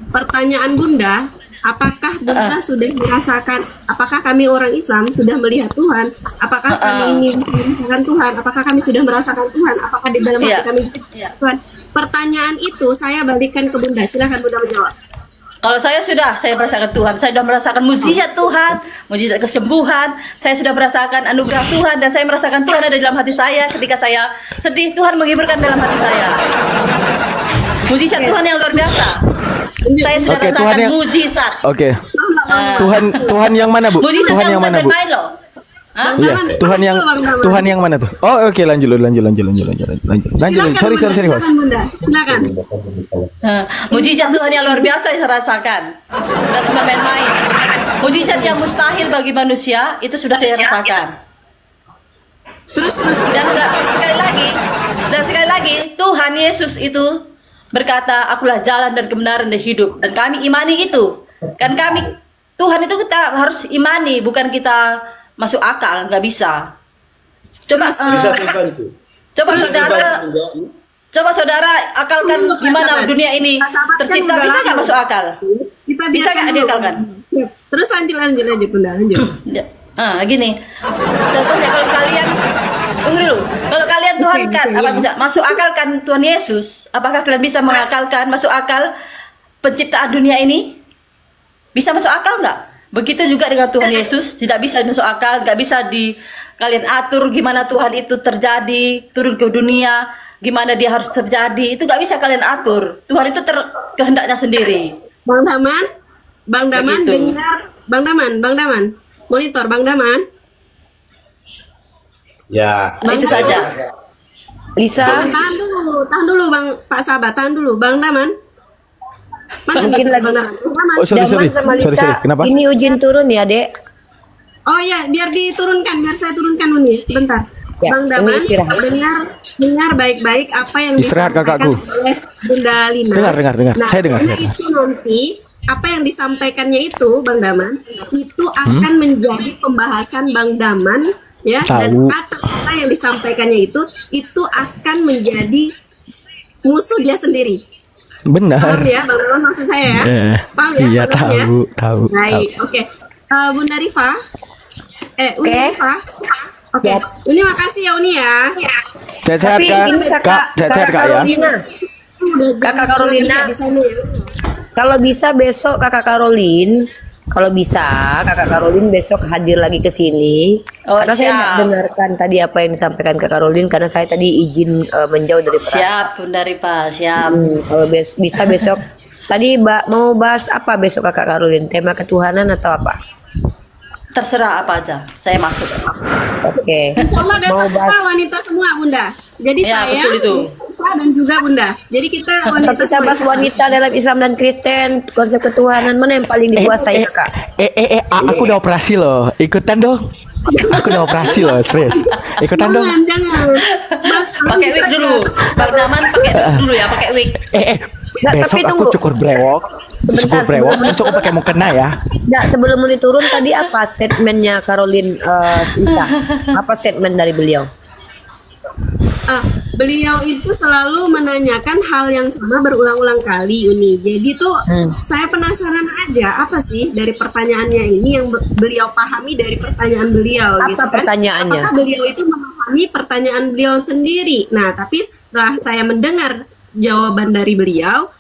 Pertanyaan Bunda, apakah Bunda sudah merasakan, apakah kami orang Islam sudah melihat Tuhan? Apakah kami merasakan Tuhan? Apakah kami sudah merasakan Tuhan? Apakah di dalam hati kami bisa melihat Tuhan? Pertanyaan itu saya balikan ke Bunda. Silakan Bunda menjawab. Kalau saya merasakan Tuhan. Saya sudah merasakan mujizat Tuhan, mujizat kesembuhan. Saya sudah merasakan anugerah Tuhan dan saya merasakan Tuhan ada di dalam hati saya. Ketika saya sedih, Tuhan menghiburkan dalam hati saya. Mujizat Tuhan yang luar biasa. Saya sudah Oke, Tuhan rasakan yang- mujizat. Oke. Ah. Tuhan yang mana, Bu? Mujizat Tuhan yang mana, Bu? main loh. Hah? Iya, Tuhan yang mana tuh? Oh, oke, lanjut. Silakan, Sorry, Bunda, host. silakan, Bunda. Silakan. Mujizat Tuhan yang luar biasa yang saya rasakan. Nggak cuma main-main. Mujizat yang mustahil bagi manusia itu sudah saya rasakan. Terus Dan sekali lagi Tuhan Yesus itu berkata, akulah jalan dan kebenaran dan hidup, dan kami imani itu. Kan kami Tuhan itu kita harus imani, bukan kita masuk akal, nggak bisa. Coba Bisa saya bantu. Coba saudara akalkan gimana dunia ini tercipta, bisa nggak masuk akal? kita Bisa nggak dulu. diakalkan? Terus lanjut Bunda, lanjut. Gini. Contohnya kalau kalian tunggu dulu. Kalau kalian Tuhan kan apa bisa masuk akal kan Tuhan Yesus? Apakah kalian bisa mengakalkan masuk akal penciptaan dunia ini? Bisa masuk akal nggak? Begitu juga dengan Tuhan Yesus, tidak bisa masuk akal, nggak bisa kalian atur gimana Tuhan itu terjadi, turun ke dunia, gimana dia harus terjadi, itu nggak bisa kalian atur. Tuhan itu kehendaknya sendiri. Bang Daman Begitu. dengar, Bang Daman, monitor Bang Daman. Ya. Itu saja. Lisa, Tahan dulu Bang Pak Sahabat, tahan dulu Bang Daman. Mana Mungkin lagi- Bang Daman? Oh, sorry. Daman sama Lisa, Sorry. Kenapa? ini ujian turun ya, Dek? Oh ya, biar saya turunkan Uni sebentar. Ya, Bang Uni Daman, istirahat. dengar baik-baik apa yang Istirahat, disampaikan kakakku. oleh Bunda Lina. Dengar. Nah, Saya dengar. karena itu nanti apa yang disampaikannya itu Bang Daman itu akan menjadi pembahasan Bang Daman ya, dan Tahu. kata-kata yang disampaikannya itu akan menjadi musuh dia sendiri. Benar. Paham ya Bang Daman maksud saya ya? Paham ya? Iya, maksudnya? tahu. Baik, oke. Bunda Rifa. Uni Oke. Rifa. Oke. Uni makasih ya Uni ya. Sehat-sehat, Tapi Kak. ini Kak, sehat-sehat, Kak, ya. Carolina. Udah Kakak jam Carolina. 3 di sana ya. Kalau bisa besok Kakak Karolin, Kakak Karolin besok hadir lagi ke sini. Oh, karena saya siap. nggak dengarkan tadi apa yang disampaikan Kak Karolin karena saya tadi izin menjauh dari peran. Siap, Bunda Rifa, siap. Kalau bisa besok. Tadi mau bahas apa besok Kakak Karolin? Tema ketuhanan atau apa? Terserah apa aja, saya masuk. Oke. Insya Allah besok Mau kita bahas. wanita semua Bunda. Jadi Ya, saya betul itu. Rifa, dan juga Bunda. Jadi kita wanita Tapi kita bahas wanita dalam Islam dan Kristen, konsep ketuhanan mana yang paling dikuasai Kak? Aku udah operasi loh. Ikutan dong. Aku udah operasi loh, serius. Ikutan dong. Jangan. Pakai wig dulu. Bang Daman pakai wig dulu ya, pakai wig. Nggak, Besok tapi aku tunggu. cukur brewok. Besok aku pakai mukena ya. Nggak, sebelum Muni turun tadi apa statementnya Karolin Isa? Apa statement dari beliau? Beliau itu selalu menanyakan hal yang sama berulang-ulang kali Uni. Jadi tuh saya penasaran aja apa sih dari pertanyaannya ini yang beliau pahami dari pertanyaan beliau. Apa gitu kan? pertanyaannya? Apakah beliau itu memahami pertanyaan beliau sendiri? Nah, tapi setelah saya mendengar jawaban dari beliau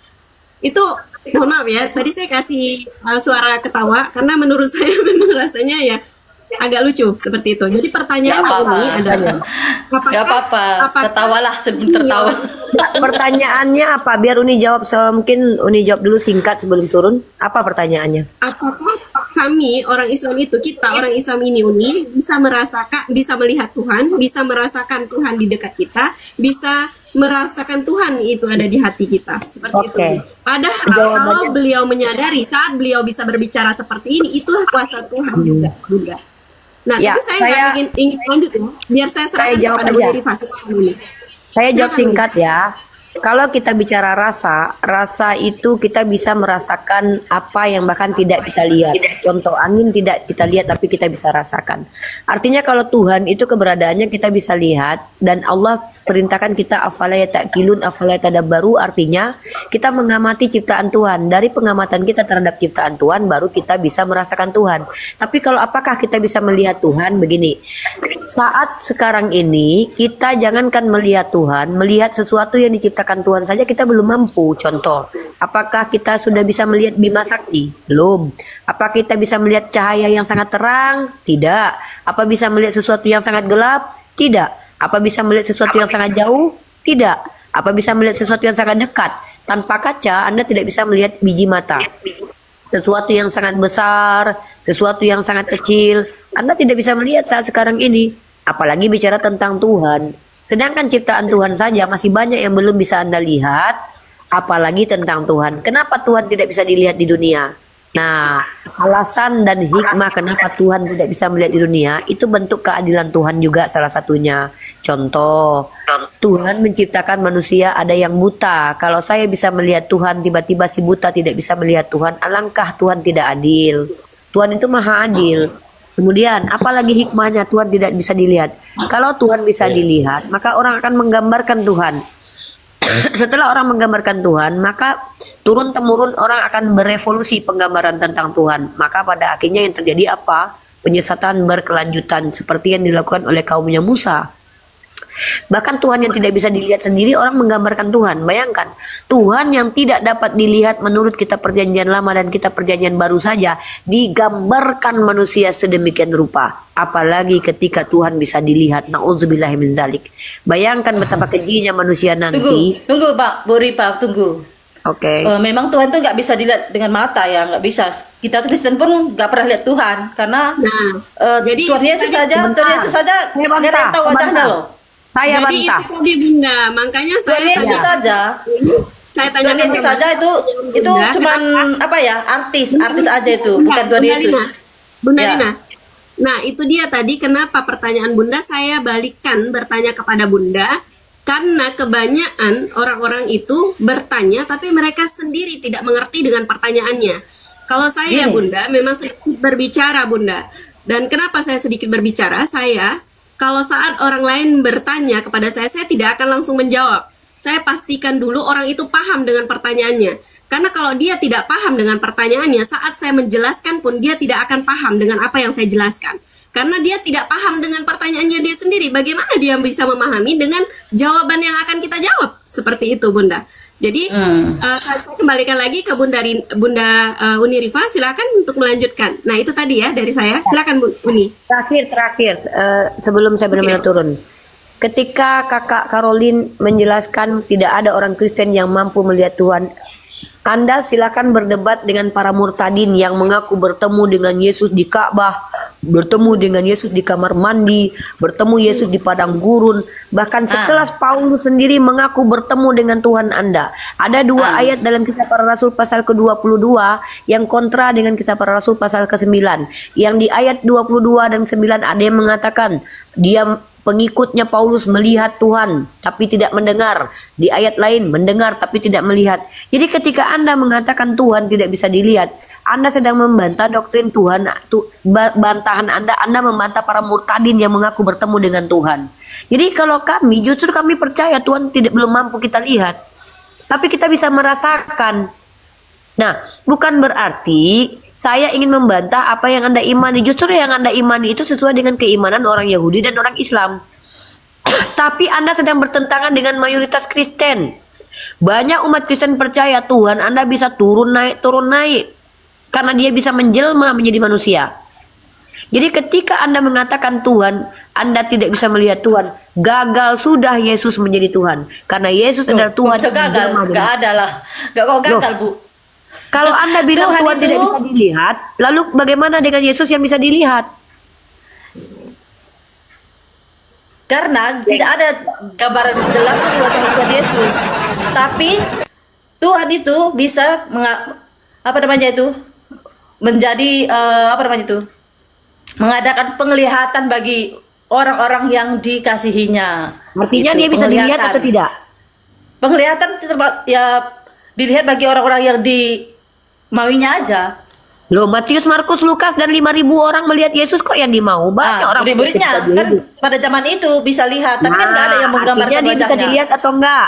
itu, mohon maaf ya, tadi saya kasih suara ketawa karena menurut saya memang rasanya ya agak lucu seperti itu. Jadi pertanyaannya ini adalah Gak apa-apa, tertawalah sebelum tertawa. Nggak, pertanyaannya apa? Biar Uni jawab, mungkin Uni jawab dulu singkat sebelum turun. Apa pertanyaannya? Apakah kami orang Islam itu, kita orang Islam ini Uni bisa merasakan, bisa melihat Tuhan, bisa merasakan Tuhan di dekat kita, bisa merasakan Tuhan itu ada di hati kita seperti itu. Oke. Padahal kalau beliau menyadari saat beliau bisa berbicara seperti ini, itulah kuasa Tuhan juga, Bunda. Nah, Ya, tapi saya ingin lanjut ya, biar saya serahkan jawab kepada aja. Bu Rifah ini. Saya jawab singkat ya. Kalau kita bicara rasa, rasa itu kita bisa merasakan apa yang bahkan tidak kita lihat. Contoh angin tidak kita lihat tapi kita bisa rasakan. Artinya kalau Tuhan itu keberadaannya kita bisa lihat dan Allah perintahkan kita afala yataqilun afala tadabbaru, artinya kita mengamati ciptaan Tuhan. Dari pengamatan kita terhadap ciptaan Tuhan baru kita bisa merasakan Tuhan. Tapi kalau apakah kita bisa melihat Tuhan? Begini. Saat sekarang ini kita jangankan melihat Tuhan, melihat sesuatu yang diciptakan Tuhan saja kita belum mampu. Contoh, apakah kita sudah bisa melihat Bima Sakti? Belum. Apa kita bisa melihat cahaya yang sangat terang? Tidak. Apa bisa melihat sesuatu yang sangat gelap? Tidak. Apa bisa melihat sesuatu yang sangat jauh? Tidak. Apa bisa melihat sesuatu yang sangat dekat? Tanpa kaca, Anda tidak bisa melihat biji mata. Sesuatu yang sangat besar, sesuatu yang sangat kecil, Anda tidak bisa melihat saat sekarang ini. Apalagi bicara tentang Tuhan. Sedangkan ciptaan Tuhan saja masih banyak yang belum bisa Anda lihat, apalagi tentang Tuhan. Kenapa Tuhan tidak bisa dilihat di dunia? Nah, alasan dan hikmah kenapa Tuhan tidak bisa melihat di dunia itu bentuk keadilan Tuhan juga salah satunya. Contoh, Tuhan menciptakan manusia ada yang buta. Kalau saya bisa melihat Tuhan, tiba-tiba si buta tidak bisa melihat Tuhan, alangkah Tuhan tidak adil. Tuhan itu maha adil. Kemudian, apalagi hikmahnya Tuhan tidak bisa dilihat. Kalau Tuhan bisa dilihat, maka orang akan menggambarkan Tuhan. Setelah orang menggambarkan Tuhan, maka turun-temurun orang akan berevolusi penggambaran tentang Tuhan. Maka pada akhirnya yang terjadi apa? Penyesatan berkelanjutan seperti yang dilakukan oleh kaumnya Musa. Bahkan Tuhan yang tidak bisa dilihat sendiri, orang menggambarkan Tuhan. Bayangkan, Tuhan yang tidak dapat dilihat menurut kitab perjanjian lama dan kitab perjanjian baru saja digambarkan manusia sedemikian rupa. Apalagi ketika Tuhan bisa dilihat. Na'udzubillahi min dzalik. Bayangkan betapa kejinya manusia nanti. Tunggu Pak, Bu Ripa, tunggu. Oke. Memang Tuhan tuh nggak bisa dilihat dengan mata ya, nggak bisa. Kita Kristen pun nggak pernah lihat Tuhan karena jadi Tuhan Yesus saja, Tuhan Yesus saja nggak ada yang tahu wajahnya loh. Saya Jadi bantah. itu tadi Bunda, makanya Tuhan saya Yesus saja. saya Tuhan tanya Yesus saja itu cuman apa ya, artis aja itu, bukan Tuhan Bunda Yesus. Lina. Bunda Ya. Lina. Nah, itu dia tadi kenapa pertanyaan Bunda saya balikkan bertanya kepada Bunda, karena kebanyakan orang-orang itu bertanya tapi mereka sendiri tidak mengerti dengan pertanyaannya. Kalau saya Bunda memang sedikit berbicara Bunda. Dan kenapa saya sedikit berbicara? Kalau saat orang lain bertanya kepada saya tidak akan langsung menjawab. Saya pastikan dulu orang itu paham dengan pertanyaannya. Karena kalau dia tidak paham dengan pertanyaannya, saat saya menjelaskan pun dia tidak akan paham dengan apa yang saya jelaskan. Karena dia tidak paham dengan pertanyaannya dia sendiri. Bagaimana dia bisa memahami dengan jawaban yang akan kita jawab? Seperti itu Bunda. Jadi saya kembalikan lagi ke Bunda Uni Rifa, silakan untuk melanjutkan. Nah itu tadi ya dari saya, silakan Bu Uni. Terakhir, sebelum saya benar-benar turun. Ketika kakak Caroline menjelaskan tidak ada orang Kristen yang mampu melihat Tuhan, Anda silakan berdebat dengan para murtadin yang mengaku bertemu dengan Yesus di Ka'bah, bertemu dengan Yesus di kamar mandi, bertemu Yesus di padang gurun, bahkan sekelas Paulus sendiri mengaku bertemu dengan Tuhan Anda. Ada dua ayat dalam Kisah Para Rasul pasal ke-22 yang kontra dengan Kisah Para Rasul pasal ke-9. Yang di ayat 22 dan 9 ada yang mengatakan dia pengikutnya Paulus melihat Tuhan tapi tidak mendengar. Di ayat lain mendengar tapi tidak melihat. Jadi ketika Anda mengatakan Tuhan tidak bisa dilihat, Anda sedang membantah doktrin Tuhan. Bantahan Anda membantah para murtadin yang mengaku bertemu dengan Tuhan. Jadi kalau justru kami percaya Tuhan belum mampu kita lihat, tapi kita bisa merasakan. Nah, bukan berarti saya ingin membantah apa yang Anda imani. Justru yang Anda imani itu sesuai dengan keimanan orang Yahudi dan orang Islam. Tapi Anda sedang bertentangan dengan mayoritas Kristen. Banyak umat Kristen percaya Tuhan Anda bisa turun naik. Karena dia bisa menjelma menjadi manusia. Jadi ketika Anda mengatakan Tuhan, Anda tidak bisa melihat Tuhan. Gagal sudah Yesus menjadi Tuhan. Karena Yesus adalah Tuhan. Bisa gagal, nggak ada lah. Nggak kok gagal Bu. Kalau Anda bilang Tuhan tidak bisa dilihat, lalu bagaimana dengan Yesus yang bisa dilihat? Karena tidak ada gambaran jelas Tuhan Yesus. Tapi Tuhan itu bisa menjadi mengadakan penglihatan bagi orang-orang yang dikasihinya. Artinya gitu, dia bisa dilihat atau tidak? Penglihatan ya dilihat bagi orang-orang yang maunya aja. Loh, Matius, Markus, Lukas dan 5.000 orang melihat Yesus kok yang dimau? Banyak orang murid-muridnya kan pada zaman itu bisa lihat, tapi kan nggak ada yang menggambarkan wajahnya. Dia bisa dilihat atau enggak?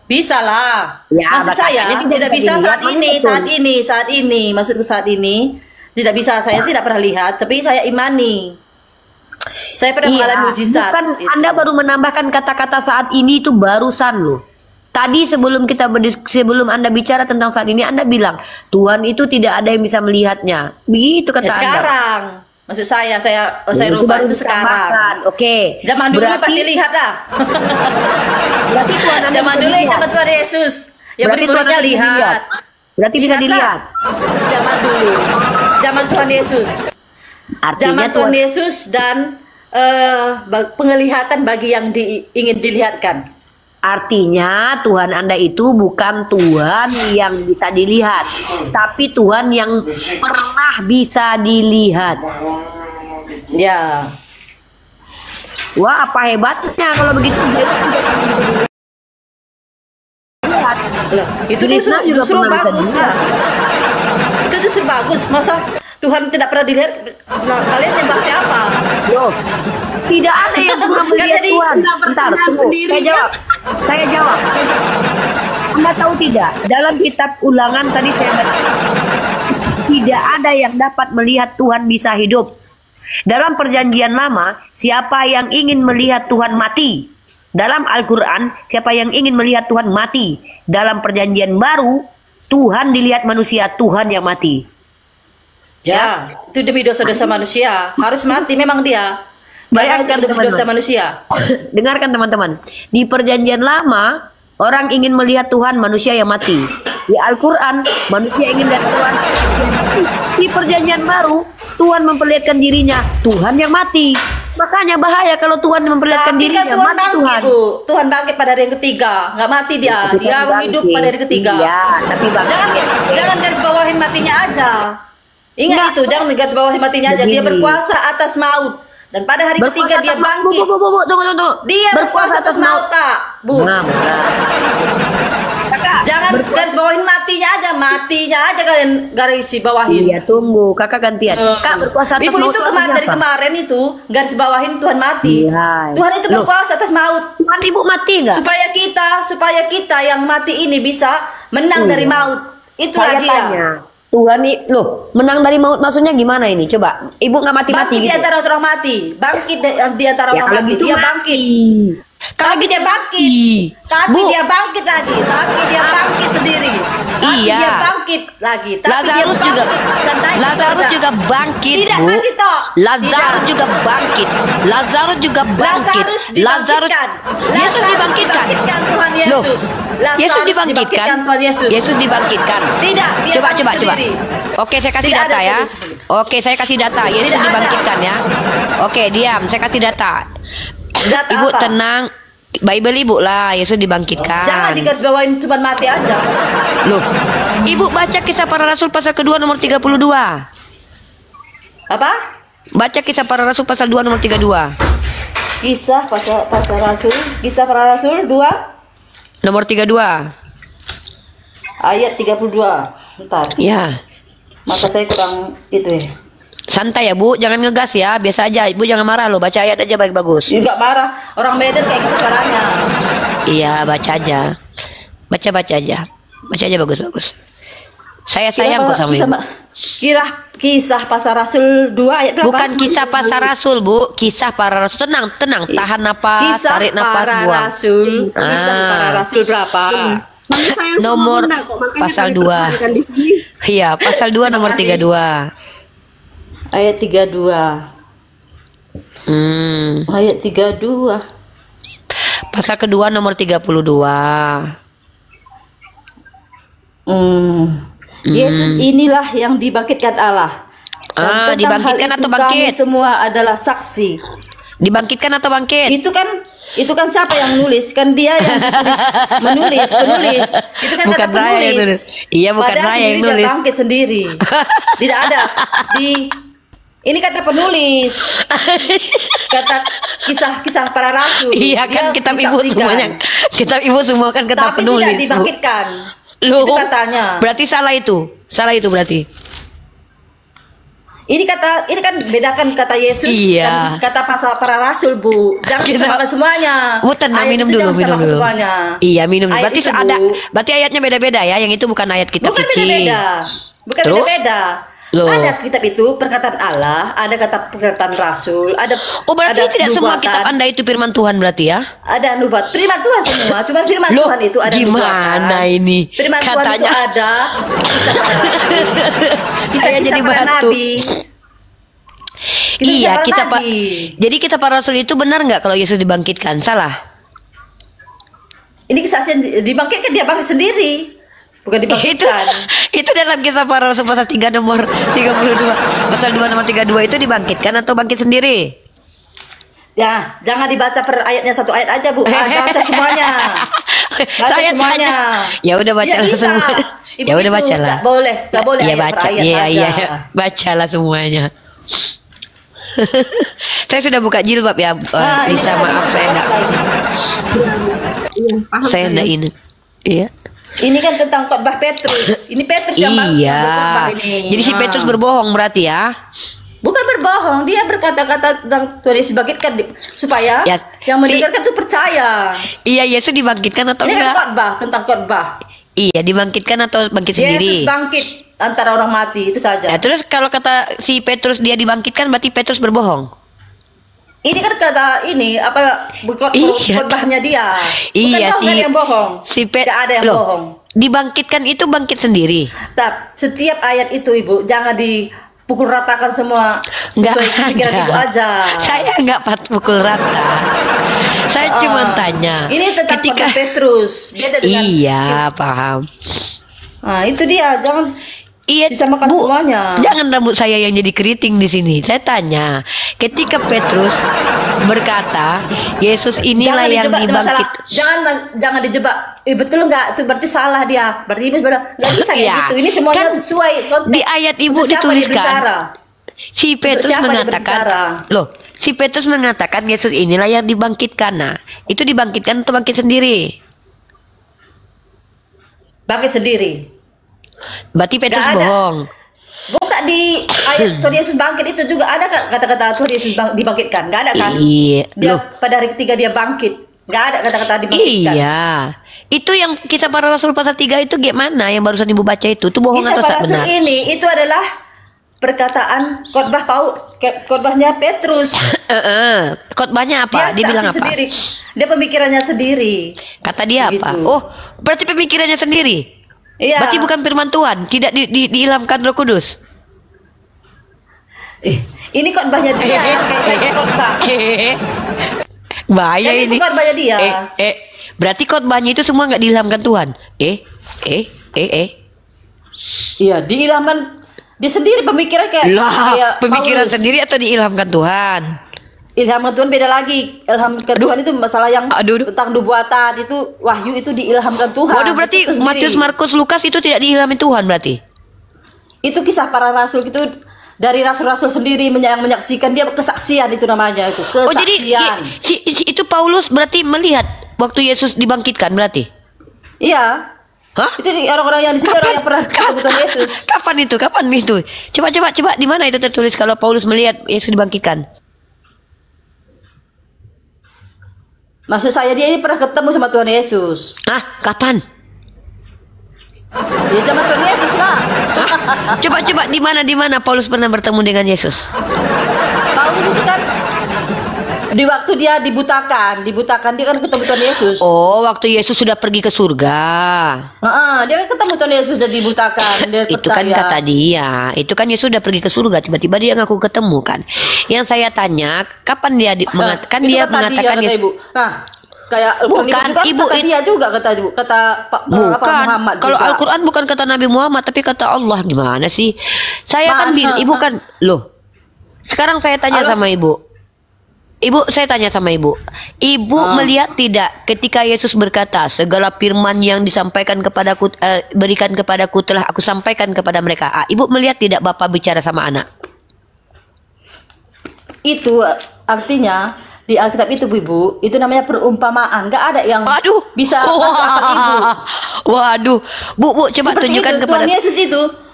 Bisa lah. Ya, maksud saya tidak bisa saat ini. Maksudku saat ini tidak bisa. Saya tidak pernah lihat, tapi saya imani. Saya pernah mengalami mujizat. Bukan itu. Anda baru menambahkan kata-kata saat ini itu barusan loh. Tadi sebelum Anda bicara tentang saat ini, Anda bilang Tuhan itu tidak ada yang bisa melihatnya. Begitu kata Anda. Maksud saya Itu rubah baru itu sekarang. ditambahkan. Oke. Zaman dulu pasti lihat dah. Berarti Tuhan Anda Zaman bisa dulu dilihat. zaman Tuhan Yesus. Ya Berarti Tuhan murid-muridnya Anda bisa lihat. dilihat. Berarti bisa Lihatlah. dilihat. Zaman dulu. Zaman Tuhan Yesus. Artinya Zaman Tuhan Yesus dan penglihatan bagi yang ingin dilihatkan. Artinya Tuhan Anda itu bukan Tuhan yang bisa dilihat, tapi Tuhan yang pernah bisa dilihat. Ya. Wah, apa hebatnya kalau begitu? Loh, itu Tulisnya juga justru pernah bisa bagus dilihat. lah. Itu justru bagus. Masa Tuhan tidak pernah dilihat? Nah, kalian nyembah siapa? Loh, tidak ada yang pernah melihat jadi Tuhan. Bentar, tunggu. Saya jawab. Anda tahu tidak? Dalam kitab Ulangan tadi saya baca, tidak ada yang dapat melihat Tuhan bisa hidup. Dalam perjanjian lama, siapa yang ingin melihat Tuhan mati? Dalam Al-Quran, siapa yang ingin melihat Tuhan mati? Dalam perjanjian baru, Tuhan dilihat manusia, Tuhan yang mati. Ya, itu demi dosa-dosa manusia. Harus mati memang dia. Bayangkan dosa-dosa manusia. Dengarkan teman-teman. Di perjanjian lama, orang ingin melihat Tuhan, manusia yang mati. Di Al-Quran, manusia ingin lihat Tuhan, manusia yang mati. Di perjanjian baru, Tuhan memperlihatkan dirinya, Tuhan yang mati. Makanya bahaya kalau Tuhan memperlihatkan Tapi dirinya, kan Tuhan mati bangkit, Tuhan. Bu. Tuhan bangkit pada hari yang ketiga. Nggak mati dia. Tapi Dia kan hidup bangkit. pada hari ketiga. Iya, tapi bangkit. Jangan garis bawahin matinya aja. Ingat Nggak, itu, jangan garis bawahin matinya aja. Dia begini. berkuasa atas maut. Dan pada hari ketiga dia atas maut. bangkit. Bu, tunggu. Dia berkuasa atas maut, tak? Bu. Nah, Jangan garis bawahin matinya aja kalian garis bawahin. Iya, tunggu. Kakak gantian. Kak berkuasa atas Ibu maut itu artinya dari apa? kemarin itu garis bawahin Tuhan mati. Iya. Tuhan itu Loh. berkuasa atas maut. Tuhan ibu mati nggak? Supaya kita yang mati ini bisa menang dari maut. Itulah Saya dia. tanya. Tuhan loh, menang dari maut maksudnya gimana ini? Coba, ibu nggak mati-mati Bangkit gitu. di antara orang mati. Bangkit di antara Ya orang kalau mati. gitu Dia mati. bangkit. Tapi dia bangkit. Tapi Bu. dia bangkit lagi. Tapi dia bangkit sendiri. Tapi Iya. dia bangkit lagi. Tapi dia Lazarus juga bangkit dan naik ke Lazarus surga. juga bangkit, Tidak Bu. mati toh. Lazarus Tidak. juga bangkit. Lazarus juga bangkit. Lazarus dibangkitkan. Yesus Lazarus dibangkitkan. Tuhan Loh, Yesus. Yesus Lazarus dibangkitkan. Tuhan Yesus. Yesus dibangkitkan. Tidak, dia Coba. bangkit sendiri. Oke, saya kasih Tidak data ada ya. Yesus. Oke, saya kasih data. Yesus Tidak ada. dibangkitkan ya. Oke, diam. Saya kasih data. Data Ibu apa? tenang. Bible ibu lah, Yesus dibangkitkan. Jangan digarisbawahin cuma mati aja. Loh, ibu baca kisah para rasul pasal kedua nomor 32. Apa? Baca kisah para rasul pasal 2 nomor 32. Kisah pasal Rasul, kisah para Rasul 2 Nomor 32. ayat 32. Bentar. Ya. Mata saya kurang itu ya. Santai ya, Bu. Jangan ngegas ya. Biasa aja. Ibu jangan marah loh. Baca ayat aja bagus-bagus. Enggak marah. Orang Medan kayak gitu caranya. Iya, baca aja. Baca aja. Baca aja bagus-bagus. Saya sayang kok sama ibu. Kisah pasal Rasul 2 ayat berapa? Bukan kisah pasar rasul, Bu. Kisah para rasul. Tenang. Tahan napas. Kisah Tarik napas, para buang. Rasul. Kisah Ah. para Rasul berapa? Mami sayang sama Nomor Bunda kok, makanya pasal kami 2. pertahankan di sini. Iya, pasal 2 nomor 32. Ayat 32. Ayat 32. Pasal kedua nomor 32. Yesus inilah yang dibangkitkan Allah. Dan tentang Dibangkitkan hal atau itu bangkit? Kami semua adalah saksi. Dibangkitkan atau bangkit? Itu kan siapa yang nulis? Kan dia yang menulis. Itu kan Bukan kata saya yang penulis. nulis. Iya, bukan Padahal saya yang sendiri dia nulis. bangkit sendiri. Tidak ada ini kata penulis. Kata kisah para rasul. Iya kan, Dia kitab ibu disaksikan. semuanya. Kitab ibu semua kan kata Tapi penulis. tidak dibangkitkan. Loh, Itu katanya. Berarti salah itu. Salah itu berarti. Ini kan bedakan kata Yesus Iya. dan kata pasal para rasul, Bu. Jangan Kita- samakan semuanya. Bu, tenang, Ayat minum itu dulu, jangan minum samakan dulu. semuanya. Iya, minum. Ayat Berarti itu, ada. Bu. Berarti ayatnya beda-beda ya. Yang itu bukan ayat kitab Bukan suci. beda-beda. Bukan Terus? beda-beda. Loh. Ada kitab itu perkataan Allah, ada perkataan Rasul, ada Oh, berarti ada tidak semua nubuatan, kitab Anda itu firman Tuhan berarti ya? ada nubuat. Firman Tuhan semua, cuma firman Loh, Tuhan itu ada gimana nubuatan. ini? Firman Tuhan itu Katanya- ada kisah para rasul, Saya kisah-kisah jadi para batu. nabi. Iya, jadi kita para rasul itu benar nggak kalau Yesus dibangkitkan? Salah. Ini kesaksian dibangkitkan, dia bangkit sendiri. Bukan dibangkitkan. Itu dalam kisah para rasul pasal 3 nomor 32. Pasal 2 nomor 32 itu dibangkitkan atau bangkit sendiri? Ya, jangan dibaca per ayatnya, satu ayat aja, Bu. Baca semuanya. Baca semuanya. Ya udah baca semuanya. Ya udah bacalah. Enggak boleh ya, ayat baca. per ayat Iya, aja. iya. Bacalah semuanya. Saya sudah buka jilbab ya, Lisa, maaf saya enggak. Saya enggak ini. Iya. Ini kan tentang khotbah Petrus. Ini Petrus yang berkhotbah ini. Jadi si Petrus berbohong berarti ya? Bukan berbohong, dia berkata-kata tentang Tuhan Yesus bangkitkan supaya yang mendengarkan itu percaya. Iya, Yesus dibangkitkan atau ini enggak? Ini kan khotbah, tentang khotbah. Iya, dibangkitkan atau bangkit sendiri? Yesus bangkit antara orang mati, itu saja. Ya, terus kalau kata si Petrus dia dibangkitkan, berarti Petrus berbohong. Ini kan kata ini apa khotbahnya dia. Iya, bukan yang bohong. Tidak ada yang bohong. Dibangkitkan itu bangkit sendiri. Setiap ayat itu, Ibu, jangan dipukul ratakan semua sesuai pikiran Ibu aja. Saya enggak pukul rata. Saya cuma tanya. Ini tentang khotbah Petrus. Beda dengan paham. Nah, itu dia, jangan disamakan semuanya. Jangan rambut saya yang jadi keriting di sini. Saya tanya, ketika Petrus berkata, Yesus inilah yang dibangkit. Jangan dijebak. Betul enggak? Itu berarti salah dia. Berarti Ibu enggak bisa kayak gitu. Ini semuanya kan sesuai konteks. Di ayat Ibu dituliskan. Si Petrus mengatakan, si Petrus mengatakan Yesus inilah yang dibangkitkan. Nah, itu dibangkitkan atau bangkit sendiri? Bangkit sendiri. Berarti Petrus bohong. Bukan di ayat Tuhan Yesus bangkit itu juga ada kata-kata Tuhan Yesus dibangkitkan. Nggak ada kan? Dia pada hari ketiga dia bangkit. Nggak ada kata-kata dibangkitkan. Iya. Itu yang kisah para rasul pasal 3 itu gimana yang barusan Ibu baca itu? Itu bohong atau benar? Ini itu adalah perkataan khotbahnya Petrus. Khotbahnya apa? Dia bilang apa? Sendiri. Dia pemikirannya sendiri. Kata dia apa? Oh, berarti pemikirannya sendiri. Iya. Berarti bukan firman Tuhan, tidak diilhamkan Roh Kudus. Ini khotbahnya dia, kayak saya khotbah. Bahaya ini. Itu khotbahnya dia. Berarti khotbahnya itu semua nggak diilhamkan Tuhan. Iya, diilhamkan dia sendiri pemikiran kayak pemikiran Paulus. Sendiri atau diilhamkan Tuhan? Ilhamkan Tuhan beda lagi. Ilhamkan Tuhan itu masalah yang tentang nubuatan, itu wahyu itu diilhamkan Tuhan. Waduh, berarti Matius, Markus, Lukas itu tidak diilhami Tuhan berarti? Itu kisah para rasul itu dari rasul-rasul sendiri yang menyaksikan, dia kesaksian itu namanya itu. Kesaksian. Oh, jadi itu Paulus berarti melihat waktu Yesus dibangkitkan berarti? Iya. Hah? Itu orang-orang yang di sini orang yang pernah ketemu Tuhan Yesus. Kapan itu? Coba di mana itu tertulis kalau Paulus melihat Yesus dibangkitkan? Maksud saya dia ini pernah ketemu sama Tuhan Yesus. Kapan? Ya zaman Tuhan Yesus lah. Coba di mana Paulus pernah bertemu dengan Yesus? Paulus itu kan di waktu dia dibutakan dia kan ketemu Tuhan Yesus. Oh, waktu Yesus sudah pergi ke surga. Dia kan ketemu Tuhan Yesus dan dibutakan. Dia itu kan kata dia. Itu kan Yesus sudah pergi ke surga. Tiba-tiba dia ngaku ketemu kan. Yang saya tanya, kapan dia mengatakan dia mengatakan kata Ibu. Nah, kayak bukan Ibu kata dia juga kata Ibu, kata Muhammad. Kalau Al-Qur'an bukan kata Nabi Muhammad tapi kata Allah. Gimana sih? Saya kan bilang Ibu kan loh. Sekarang saya tanya sama Ibu. Saya tanya sama Ibu melihat tidak ketika Yesus berkata segala firman yang disampaikan kepadaku berikan kepadaku telah aku sampaikan kepada mereka. Ibu melihat tidak Bapak bicara sama anak? Itu artinya di Alkitab itu Ibu, itu namanya perumpamaan. Nggak ada yang bisa masuk akal Ibu. Waduh, Bu coba seperti tunjukkan itu, kepada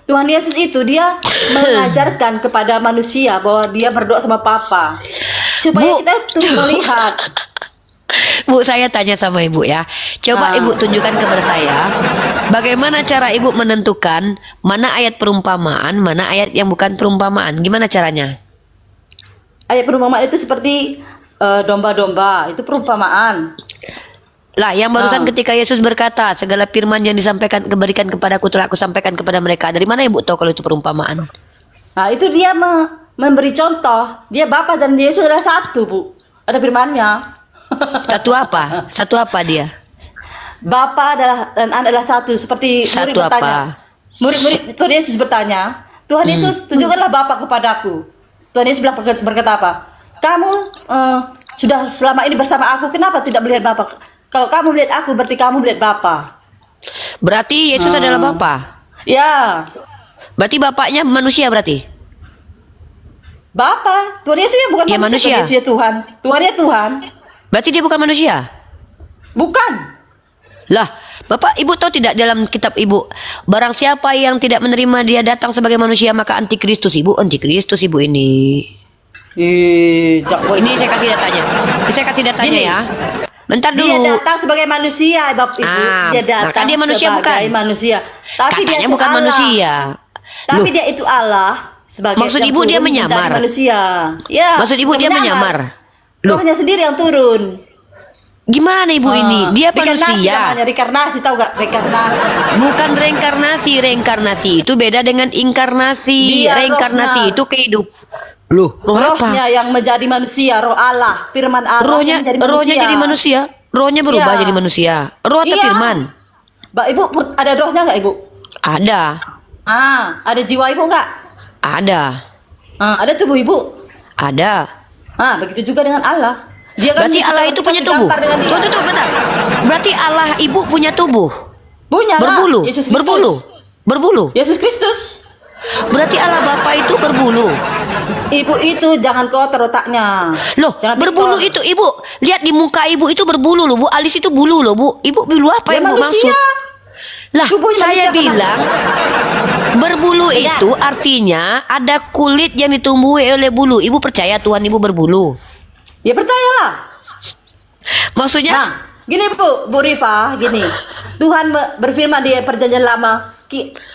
Tuhan Yesus itu dia mengajarkan kepada manusia bahwa dia berdoa sama Papa supaya kita tuh melihat. Bu, saya tanya sama Ibu ya. Coba Ibu tunjukkan kepada saya bagaimana cara Ibu menentukan mana ayat perumpamaan, mana ayat yang bukan perumpamaan. Gimana caranya? Ayat perumpamaan itu seperti domba-domba, itu perumpamaan. Lah, yang barusan ketika Yesus berkata segala firman yang berikan kepadaku telah aku sampaikan kepada mereka. Dari mana Ibu tahu kalau itu perumpamaan? Nah, itu dia memberi contoh. Dia Bapa dan Yesus adalah satu, Bu. Ada firman-Nya. Satu apa? Satu apa dia? Bapa adalah dan Anak adalah satu. Seperti Satu murid bertanya. apa? Murid Tuhan Yesus bertanya, Tuhan Yesus tunjukkanlah Bapa kepadaku. Tuhan Yesus bilang berkata apa? Kamu sudah selama ini bersama aku, kenapa tidak melihat Bapa? Kalau kamu melihat aku, berarti kamu melihat Bapa. Berarti Yesus adalah Bapa. Ya. Berarti bapaknya manusia berarti? Bapa. Tuhan Yesus ya bukan Ya, manusia. Tuhan Yesus ya Tuhan. Tuhannya Tuhan. Berarti dia bukan manusia? Bukan. Lah, Bapak Ibu tahu tidak dalam kitab Ibu, barang siapa yang tidak menerima dia datang sebagai manusia maka antikristus Ibu, antikristus Ibu ini. Ini saya kasih datanya. Saya kasih datanya Gini. ya. Bentar dulu. Dia datang sebagai manusia, Bapak Ibu. Dia datang dia manusia sebagai bukan? manusia. Tapi Katanya dia itu bukan Allah. manusia. Tapi Loh. dia itu Allah sebagai Maksud yang Ibu dia turun menjadi menyamar? manusia. Ya. Maksud Ibu dia menyamar? Loh. Tuhannya sendiri yang turun. Gimana Ibu ini? Dia Reinkarnasi manusia. namanya, reinkarnasi, tahu gak? Reinkarnasi. Bukan reinkarnasi. Reinkarnasi itu beda dengan inkarnasi. Dia reinkarnasi rohnya. itu kehidup. Loh, roh apa? Rohnya yang menjadi manusia, roh Allah, firman Allah Rohnya, yang menjadi rohnya jadi manusia. Rohnya berubah Iya. jadi manusia. Roh atau Iya. firman? Mbak Ibu ada rohnya nggak Ibu? Ada. Ada jiwa Ibu nggak? Ada. Ada tubuh Ibu? Ada. Begitu juga dengan Allah. Dia kan Berarti Allah menciptakan itu kita punya tubuh. segambar dengan dia. Tuh, bentar. Berarti Allah Ibu punya tubuh. Punya lah. Berbulu. Yesus Kristus. Berbulu. Berbulu. Yesus Kristus. Berarti Allah Bapa itu berbulu. Ibu itu jangan kotor otaknya. Loh, Jangan berbulu kotor. itu Ibu. Lihat di muka Ibu itu berbulu loh, Bu. Alis itu bulu loh, Bu. Ibu bulu apa Dia yang Ibu manusia. maksud? Lah, Tubuhnya saya manusia, bilang berbulu Iya. itu artinya ada kulit yang ditumbuhi oleh bulu. Ibu percaya Tuhan Ibu berbulu? Ya percayalah. Maksudnya? Nah, gini Bu Rifa, gini. Tuhan berfirman di Perjanjian Lama,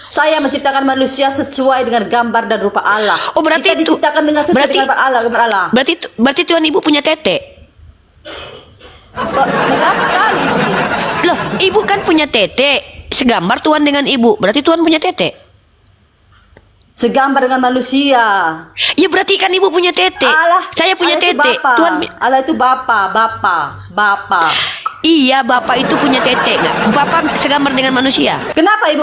saya menciptakan manusia sesuai dengan gambar dan rupa Allah. Oh, berarti kita diciptakan dengan sesuai dengan gambar Allah. Berarti Tuhan Ibu punya tete. Kok berapa kali ini? Loh, Ibu kan punya tete. Segambar Tuhan dengan Ibu. Berarti Tuhan punya tete. Segambar dengan manusia. Ya berarti kan Ibu punya tete. Saya punya Allah itu tete. Bapa. Tuhan Allah itu Bapa. Iya, Bapak itu punya tete nggak? Bapak segambar dengan manusia. Kenapa Ibu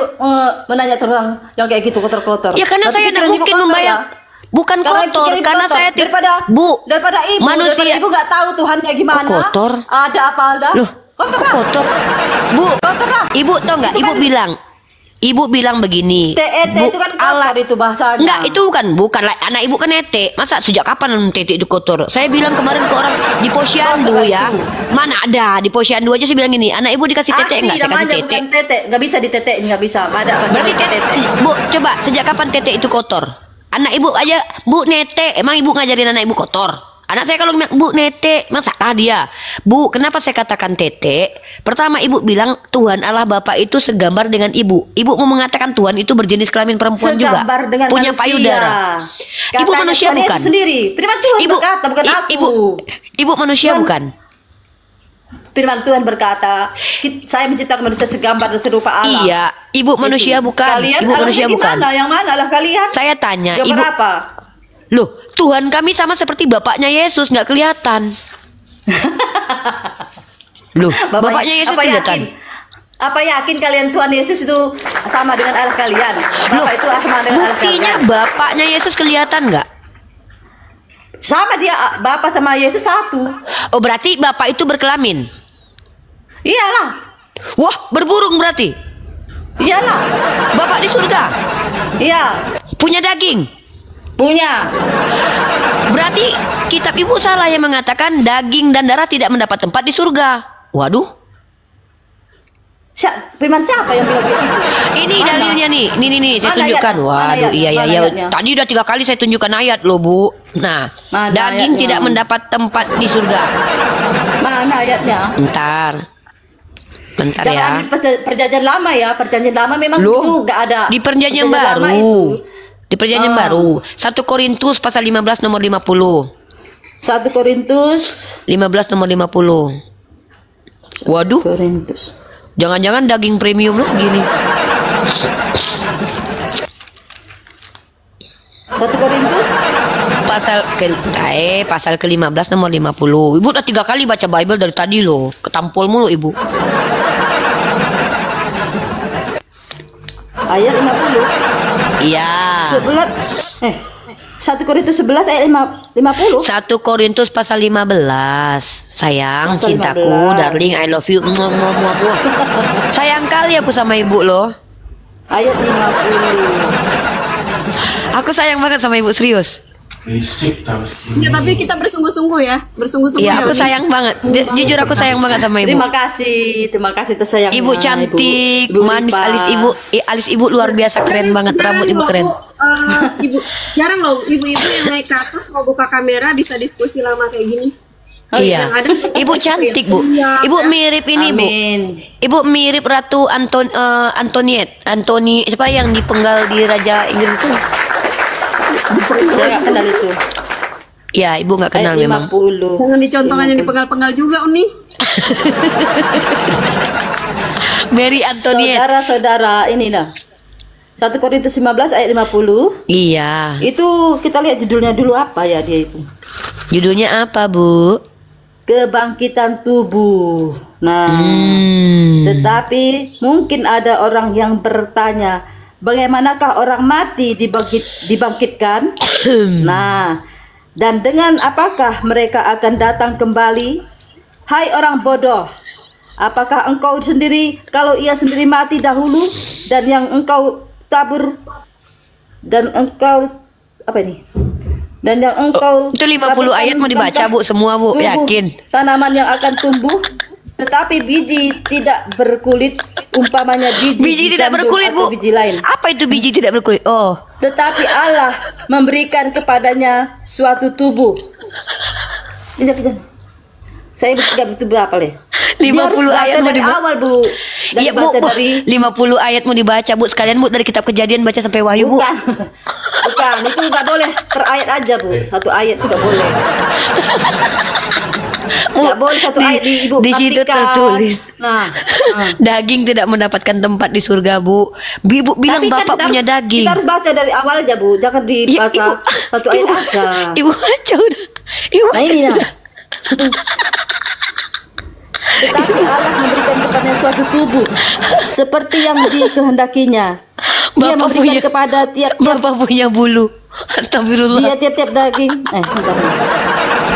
menanya tentang yang kayak gitu kotor-kotor? Ya karena Berarti saya tidak pikiran Ibu mungkin kotor, membayang. ya? Bukan Karena kotor, pikiran Ibu karena kotor. saya daripada Ibu, manusia. daripada Ibu nggak tahu Tuhannya gimana. Kok kotor? Ada apa ada? Loh, kotor kok lah. kotor. Bu, Kotor lah. Ibu tahu nggak? Itu kan- Ibu bilang begini. TET itu kan kotor itu bahasanya. Enggak, itu bukan lah. Anak Ibu kan ete. Masa sejak kapan tete itu kotor? Saya bilang kemarin ke orang di Posyandu Kotor ya. itu. Mana ada di Posyandu aja saya bilang gini. Anak Ibu dikasih tete Asi enggak? Saya kasih namanya tete. bukan tete, nggak bisa ditetein, nggak bisa. Ada Berarti tete. Bu, coba sejak kapan tete itu kotor? Anak Ibu aja, Bu nete. Emang Ibu ngajarin anak Ibu kotor? Anak saya kalau bilang, Bu nete, masalah dia. Bu, kenapa saya katakan tete? Pertama Ibu bilang Tuhan Allah Bapa itu segambar dengan Ibu. Ibu mau mengatakan Tuhan itu berjenis kelamin perempuan juga. Segambar dengan Punya manusia. payudara. Ibu Katanya manusia Tuhan bukan? Yesus sendiri. Firman Tuhan berkata, bukan aku. Ibu manusia bukan? Firman Tuhan berkata, saya menciptakan manusia segambar dan serupa Allah. Iya, Ibu manusia bukan. Kalian Ibu manusia bukan. gimana? Yang mana lah kalian? Saya tanya, Gambar Ibu apa? Loh, Tuhan kami sama seperti bapaknya Yesus, nggak kelihatan. Loh, bapaknya Yesus kelihatan. Apa yakin kalian Tuhan Yesus itu sama dengan Allah kalian? Bapak itu sama dengan Allah Buktinya kalian. bapaknya Yesus kelihatan nggak? Sama dia, Bapak sama Yesus satu. Oh, berarti bapak itu berkelamin? Iyalah. Wah, berburung berarti? Iyalah. Bapak di surga? Iya. Punya daging? Punya. Berarti kitab Ibu salah yang mengatakan daging dan darah tidak mendapat tempat di surga. Waduh. Firman siapa yang bilang begitu? Ini Mana? dalilnya nih. Nih, saya Mana tunjukkan. ayatnya? Mana Waduh, ayatnya? iya. Mana ayatnya? Tadi udah 3 kali saya tunjukkan ayat loh, Bu. Nah, Mana daging ayatnya? tidak mendapat tempat di surga. Mana ayatnya? Bentar Jangan ya. ambil perjanjian lama ya. Perjanjian lama memang Loh, itu nggak ada. Di perjanjian lama baru. itu. Di perjanjian baru. 1 Korintus pasal 15 nomor 50. 1 Korintus 15 nomor 50. Waduh. Korintus. Jangan-jangan daging premium loh gini. 1 Korintus pasal ke-15 nomor 50. Ibu udah 3 kali baca Bible dari tadi loh. Ketampol mulu Ibu. Ayat 50. Iya. 1 Korintus 11 ayat 50. 1 Korintus pasal 15. Sayang, Pasal cintaku, 15. darling, I love you. Muah, muah, muah, muah. Sayang kali aku sama Ibu loh. Ayat 50. Aku sayang banget sama Ibu, serius. Ya, tapi kita bersungguh-sungguh ya. Bersungguh-sungguh Iya, ya. aku Uni. sayang banget. Jujur aku sayang banget sama Ibu. Terima kasih tersayangnya. Ibu cantik, Ibu manis, Ripa. alis Ibu luar biasa keren banget, rambut Ibu keren. Ibu, jarang loh ibu-ibu yang naik ke atas mau buka kamera bisa diskusi lama kayak gini. Iya. Yang ada Ibu cantik, Bu. Iya. Ibu mirip ini, Bu. Amin. Ibu mirip Ratu Antoniet. Siapa yang dipenggal di Raja Inggris itu? Saya nggak kenal itu. Ya, Ibu nggak kenal Ayat memang. 50. Jangan dicontohkannya dipegal-pegal juga, Uni. Mary Antoniet. Saudara-saudara, inilah 1 Korintus 15 ayat 50. Iya. Itu kita lihat judulnya dulu apa ya dia itu. Judulnya apa, Bu? Kebangkitan tubuh. Nah, tetapi mungkin ada orang yang bertanya, bagaimanakah orang mati dibangkitkan? Nah, dan dengan apakah mereka akan datang kembali? Hai orang bodoh, apakah engkau sendiri, kalau ia sendiri mati dahulu, dan yang engkau tabur, dan engkau apa ini? Dan yang engkau Itu 50 ayat mau dibaca, Bu, semua, Bu, tubuh yakin. tanaman yang akan tumbuh, tetapi biji tidak berkulit, umpamanya biji tidak gandum berkulit, atau Bu. biji lain. Apa itu biji tidak berkulit? Oh. Tetapi Allah memberikan kepadanya suatu tubuh. Kejap. Saya nggak betul berapa leh. 50 ayat mau dari dibaca. awal, Bu. Dan Iya, Bu, baca dari 50 ayat mau dibaca, Bu. Sekalian, Bu, dari kitab Kejadian baca sampai Wahyu, Bu. Bukan, itu nggak boleh per ayat aja, Bu. Satu ayat itu nggak boleh. Nggak boleh satu ayat di Ibu Di situ praktikan. tertulis. Nah, Daging tidak mendapatkan tempat di surga, Bu. Ibu bilang tapi kan Bapak kita punya harus- daging. Kita harus baca dari awalnya, Bu. Jangan Iya, dibaca satu ayat aja. Ibu baca udah. Ibu Nah ini nah. Tetapi Allah memberikan kepadanya suatu tubuh seperti yang dikehendakinya. Dia Bapak memberikan punya- kepada tiap-tiap Bapak punya bulu. Astagfirullah. dia tiap-tiap daging. Bentar.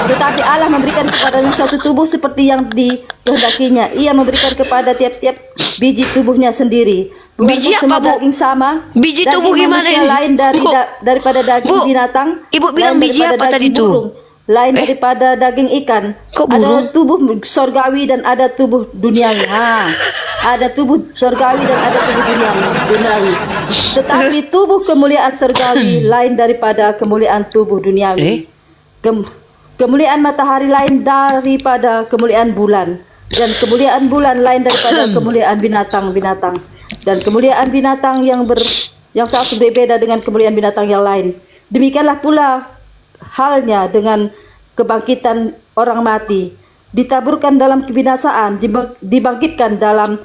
Tetapi Allah memberikan kepadanya suatu tubuh seperti yang dikehendakinya. Ia memberikan kepada tiap-tiap biji tubuhnya sendiri. Bukan Biji semua apa, Bu? daging sama. Biji Daging tubuh gimana manusia ini? lain Bu. daripada daging Bu. binatang. Ibu bilang lain biji daripada apa tadi daging tuh? burung, lain daripada daging ikan. Kok Ada burung? tubuh sorgawi dan ada tubuh duniawi. Ada tubuh sorgawi dan ada tubuh duniawi. Tetapi tubuh kemuliaan sorgawi lain daripada kemuliaan tubuh duniawi. Kemuliaan matahari lain daripada kemuliaan bulan, dan kemuliaan bulan lain daripada kemuliaan binatang-binatang, dan kemuliaan binatang yang satu berbeda dengan kemuliaan binatang yang lain. Demikianlah pula halnya dengan kebangkitan orang mati, ditaburkan dalam kebinasaan, dibangkitkan dalam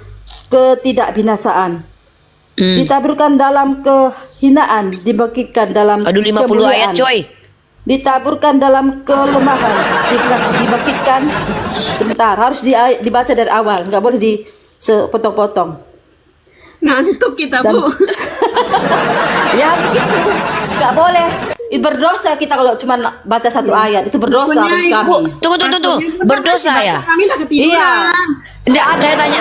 ketidakbinasaan. Ditaburkan dalam kehinaan, dibangkitkan dalam Aduh, 50 ayat, kemuliaan. coy. Ditaburkan dalam kelemahan, dibangkitkan. Sebentar, harus dibaca dari awal, nggak boleh dipotong-potong. Ngantuk kita, Dan- Bu. Ya begitu, nggak boleh. Berdosa kita kalau cuma baca satu ayat, itu berdosa bagi kami. Bu, tunggu. Berdosa ya? Kami udah ketiduran. Iya. Enggak, saya tanya.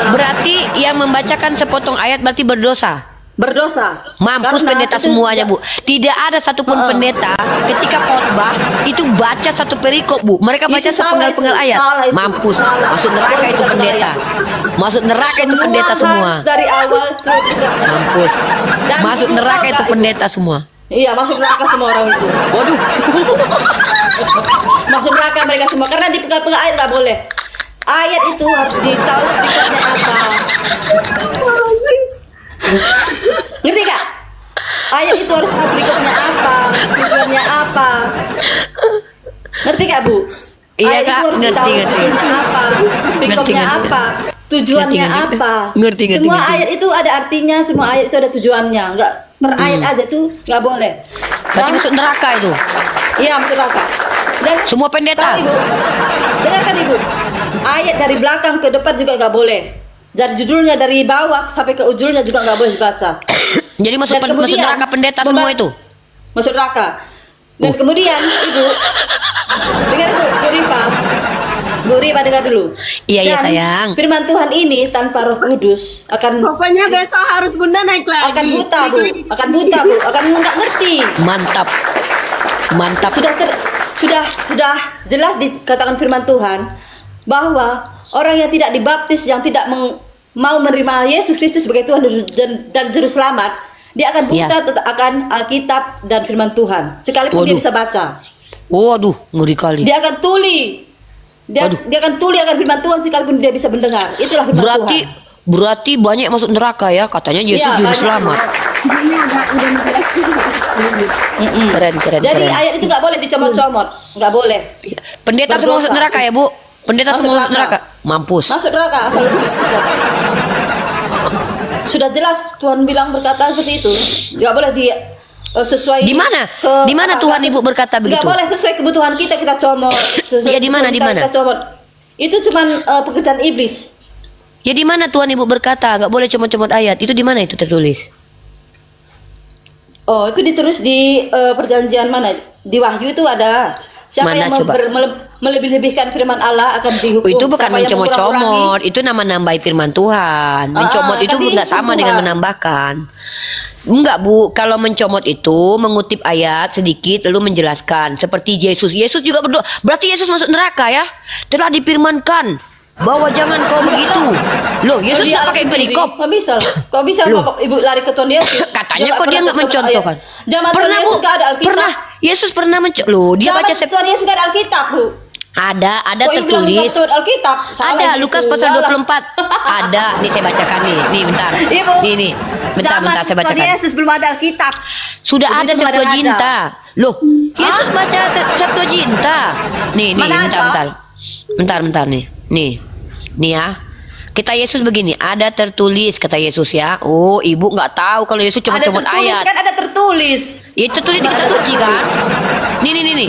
Berarti yang membacakan sepotong ayat berarti berdosa. Berdosa. Mampus Karena pendeta itu- semuanya, Bu. Tidak ada satupun pendeta ketika khotbah itu baca satu perikop, Bu. Mereka baca Itu salah sepenggal-penggal itu, ayat. salah itu. Mampus. Salah. Masuk neraka itu pendeta. Masuk neraka itu pendeta semua. harus dari awal juga. Mampus. Dan Masuk Ibu neraka tahu itu nggak, Ibu? pendeta semua. Iya, masuk neraka semua orang itu. Waduh. Masuk neraka mereka semua karena di penggal-penggal ayat nggak boleh. Ayat itu harus ditahu berikutnya apa. Ngerti gak? Ayat itu harus tahu berikutnya apa, tujuannya apa. Ngerti gak, Bu? Iya, Ayat Kak, itu harus ngerti, ditahu ngerti. berikutnya apa, berikutnya Ngerti. apa, tujuannya Ngerti. apa. Ngerti. Semua ayat itu ada artinya, semua ayat itu ada tujuannya. Enggak per ayat aja tuh nggak boleh. Berarti masuk neraka itu. Iya, masuk neraka. Dan Semua pendeta. tahu, Ibu, dengarkan Ibu. Ayat dari belakang ke depan juga nggak boleh. Dari judulnya dari bawah sampai ke ujungnya juga nggak boleh dibaca. Jadi masuk Dan kemudian neraka pendeta semua itu. Masuk neraka. Dan kemudian Ibu, dengar Ibu, Bu Rifa dengar dulu. Iya, iya, Dan sayang. firman Tuhan ini tanpa Roh Kudus akan Pokoknya besok harus Bunda naik lagi. akan buta, Bu. Akan buta, Bu. Akan nggak ngerti. Mantap. Mantap. Sudah jelas dikatakan firman Tuhan bahwa orang yang tidak dibaptis, yang tidak mau menerima Yesus Kristus sebagai Tuhan dan juru selamat, dia akan buta akan Alkitab dan firman Tuhan. Sekalipun dia bisa baca. Waduh, ngeri kali. Dia akan tuli. Dia akan tuli akan firman Tuhan sekalipun dia bisa mendengar. Itulah firman Tuhan. Berarti banyak masuk neraka ya, katanya Yesus juru selamat. Keren. Jadi ayat itu nggak boleh dicomot-comot, nggak boleh. Pendeta semua masuk neraka ya, Bu? Pendeta semua masuk neraka. Mampus. Masuk neraka asal sudah jelas Tuhan bilang berkata seperti itu. Nggak boleh sesuai. Di mana? Di mana Tuhan Ibu berkata begitu? Nggak boleh sesuai kebutuhan kita comot. Ya di mana? Kita comot. Itu cuman pekerjaan iblis. Ya di mana Tuhan Ibu berkata nggak boleh comot-comot ayat? Itu di mana itu tertulis? Oh, itu ditulis di perjanjian mana? Di Wahyu itu ada. Siapa Mana, yang melebih-lebihkan firman Allah akan dihukum. Itu bukan mencomot-comot, itu nama nambahi firman Tuhan. Mencomot itu nggak sama dengan menambahkan. Enggak, Bu. Kalau mencomot itu mengutip ayat sedikit lalu menjelaskan. Seperti Yesus. Yesus juga berdoa. Berarti Yesus masuk neraka ya? Telah difirmankan bahwa jangan kau begitu. Loh, Yesus nggak pakai perikop. Kok bisa? Kok bisa Ibu lari ke Tuhan Yesus? Katanya kok dia nggak mencontohkan. Pernah, Bu? Pernah. Yesus pernah loh, dia baca Tuhan Yesus nggak ada Alkitab, Bu. Ada tertulis. Ada Lukas pasal 24. Ada, nih saya bacakan nih. Nih bentar. Ibu, nih. Bentar saya bacakan. Tuhan Yesus belum ada Alkitab. Sudah ada Septuaginta. Loh, Yesus baca Septuaginta. Nih, bentar nih. Nih ya. Kita Yesus begini, ada tertulis kata Yesus ya. Oh, Ibu nggak tahu kalau Yesus cuma comot ayat. Kan ada tertulis. Ya tertulis di kitab suci kan? Nih.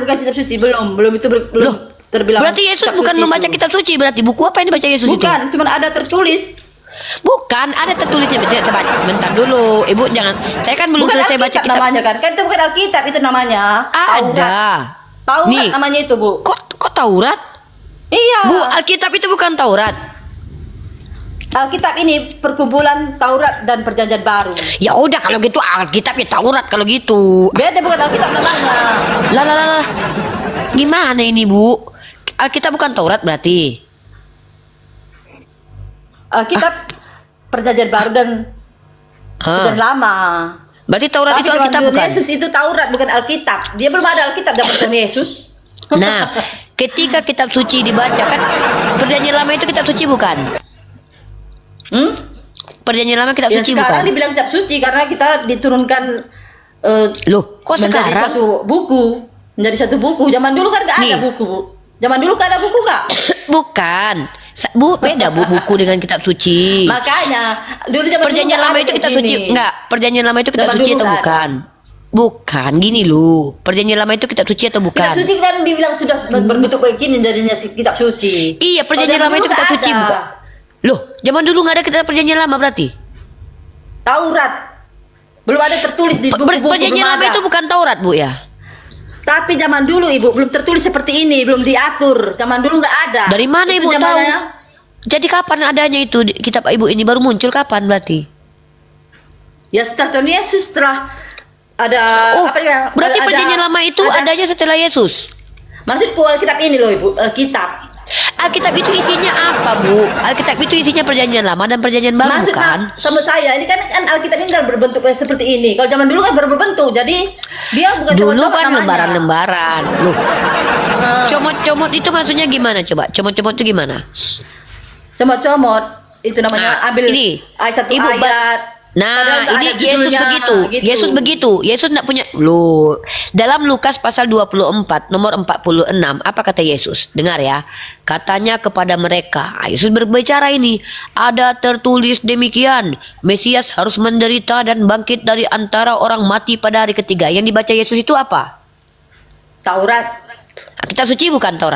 Bukan kitab suci, belum itu belum terbilang. Berarti Yesus bukan membaca kitab suci, berarti buku apa yang dibaca Yesus itu? Bukan, cuma ada tertulis. Bukan, ada tertulisnya. Bentar dulu, Ibu jangan. Saya kan belum selesai baca kitab. Namanya kan itu bukan Alkitab, itu namanya Ada. Taurat namanya itu, Bu. Kok Taurat? Iya. Bu, Alkitab itu bukan Taurat. Alkitab ini perkumpulan Taurat dan Perjanjian Baru. Ya udah kalau gitu Alkitab ya Taurat kalau gitu. Beda, bukan Alkitab namanya. Lah. Gimana ini, Bu? Alkitab bukan Taurat berarti. Alkitab Perjanjian Baru dan Perjanjian Lama. Berarti Taurat itu Alkitab bukan? Yesus itu Taurat bukan Alkitab. Dia belum ada Alkitab zaman Tuhan Yesus. Nah, ketika kitab suci dibaca kan Perjanjian Lama itu kitab suci bukan? Perjanjian Lama kitab suci bukan? Sekarang dibilang kitab suci karena kita diturunkan loh, kok menjadi sekarang? Menjadi satu buku. Zaman dulu kan nggak ada buku, Bu. Zaman dulu kan ada buku nggak? Bukan. Bu, beda Bu buku dengan kitab suci. Makanya dulu zaman Perjanjian Lama itu kitab suci. Enggak, Perjanjian Lama itu kitab suci atau bukan? Bukan, gini loh. Perjanjian Lama itu kitab suci atau bukan? Kitab suci kan dibilang sudah berbentuk kayak gini jadinya kitab suci. Iya, Perjanjian Lama itu kitab suci bukan? Loh, zaman dulu nggak ada kitab Perjanjian Lama berarti? Taurat. Belum ada tertulis di buku-buku. Perjanjian Lama itu bukan Taurat, Bu ya? Tapi zaman dulu Ibu belum tertulis seperti ini, belum diatur. Zaman dulu nggak ada. Dari mana itu Ibu tahu? Jadi kapan adanya itu kitab Ibu ini baru muncul kapan berarti? Ya setelah Tuhan Yesus, setelah ada berarti Perjanjian Lama itu adanya setelah Yesus. Maksudku Alkitab ini loh Ibu, Alkitab. Alkitab itu isinya apa, Bu? Alkitab itu isinya Perjanjian Lama dan Perjanjian Baru. Maksud kan? Sama saya ini kan Alkitab ini kan berbentuk seperti ini. Kalau zaman dulu kan berbentuk, jadi dia bukan dulu kan lembaran-lembaran. Loh. Comot-comot itu maksudnya gimana coba? Comot-comot itu gimana? Comot-comot itu namanya ambil ini satu ayat. Nah, ini Yesus begitu. Gitu. Yesus begitu. Yesus enggak punya. Loh, dalam Lukas pasal 24 nomor 46 apa kata Yesus? Dengar ya. Katanya kepada mereka, Yesus berbicara ini, ada tertulis demikian, Mesias harus menderita dan bangkit dari antara orang mati pada hari ketiga. Yang dibaca Yesus itu apa? Taurat. Kitab suci bukan Taurat.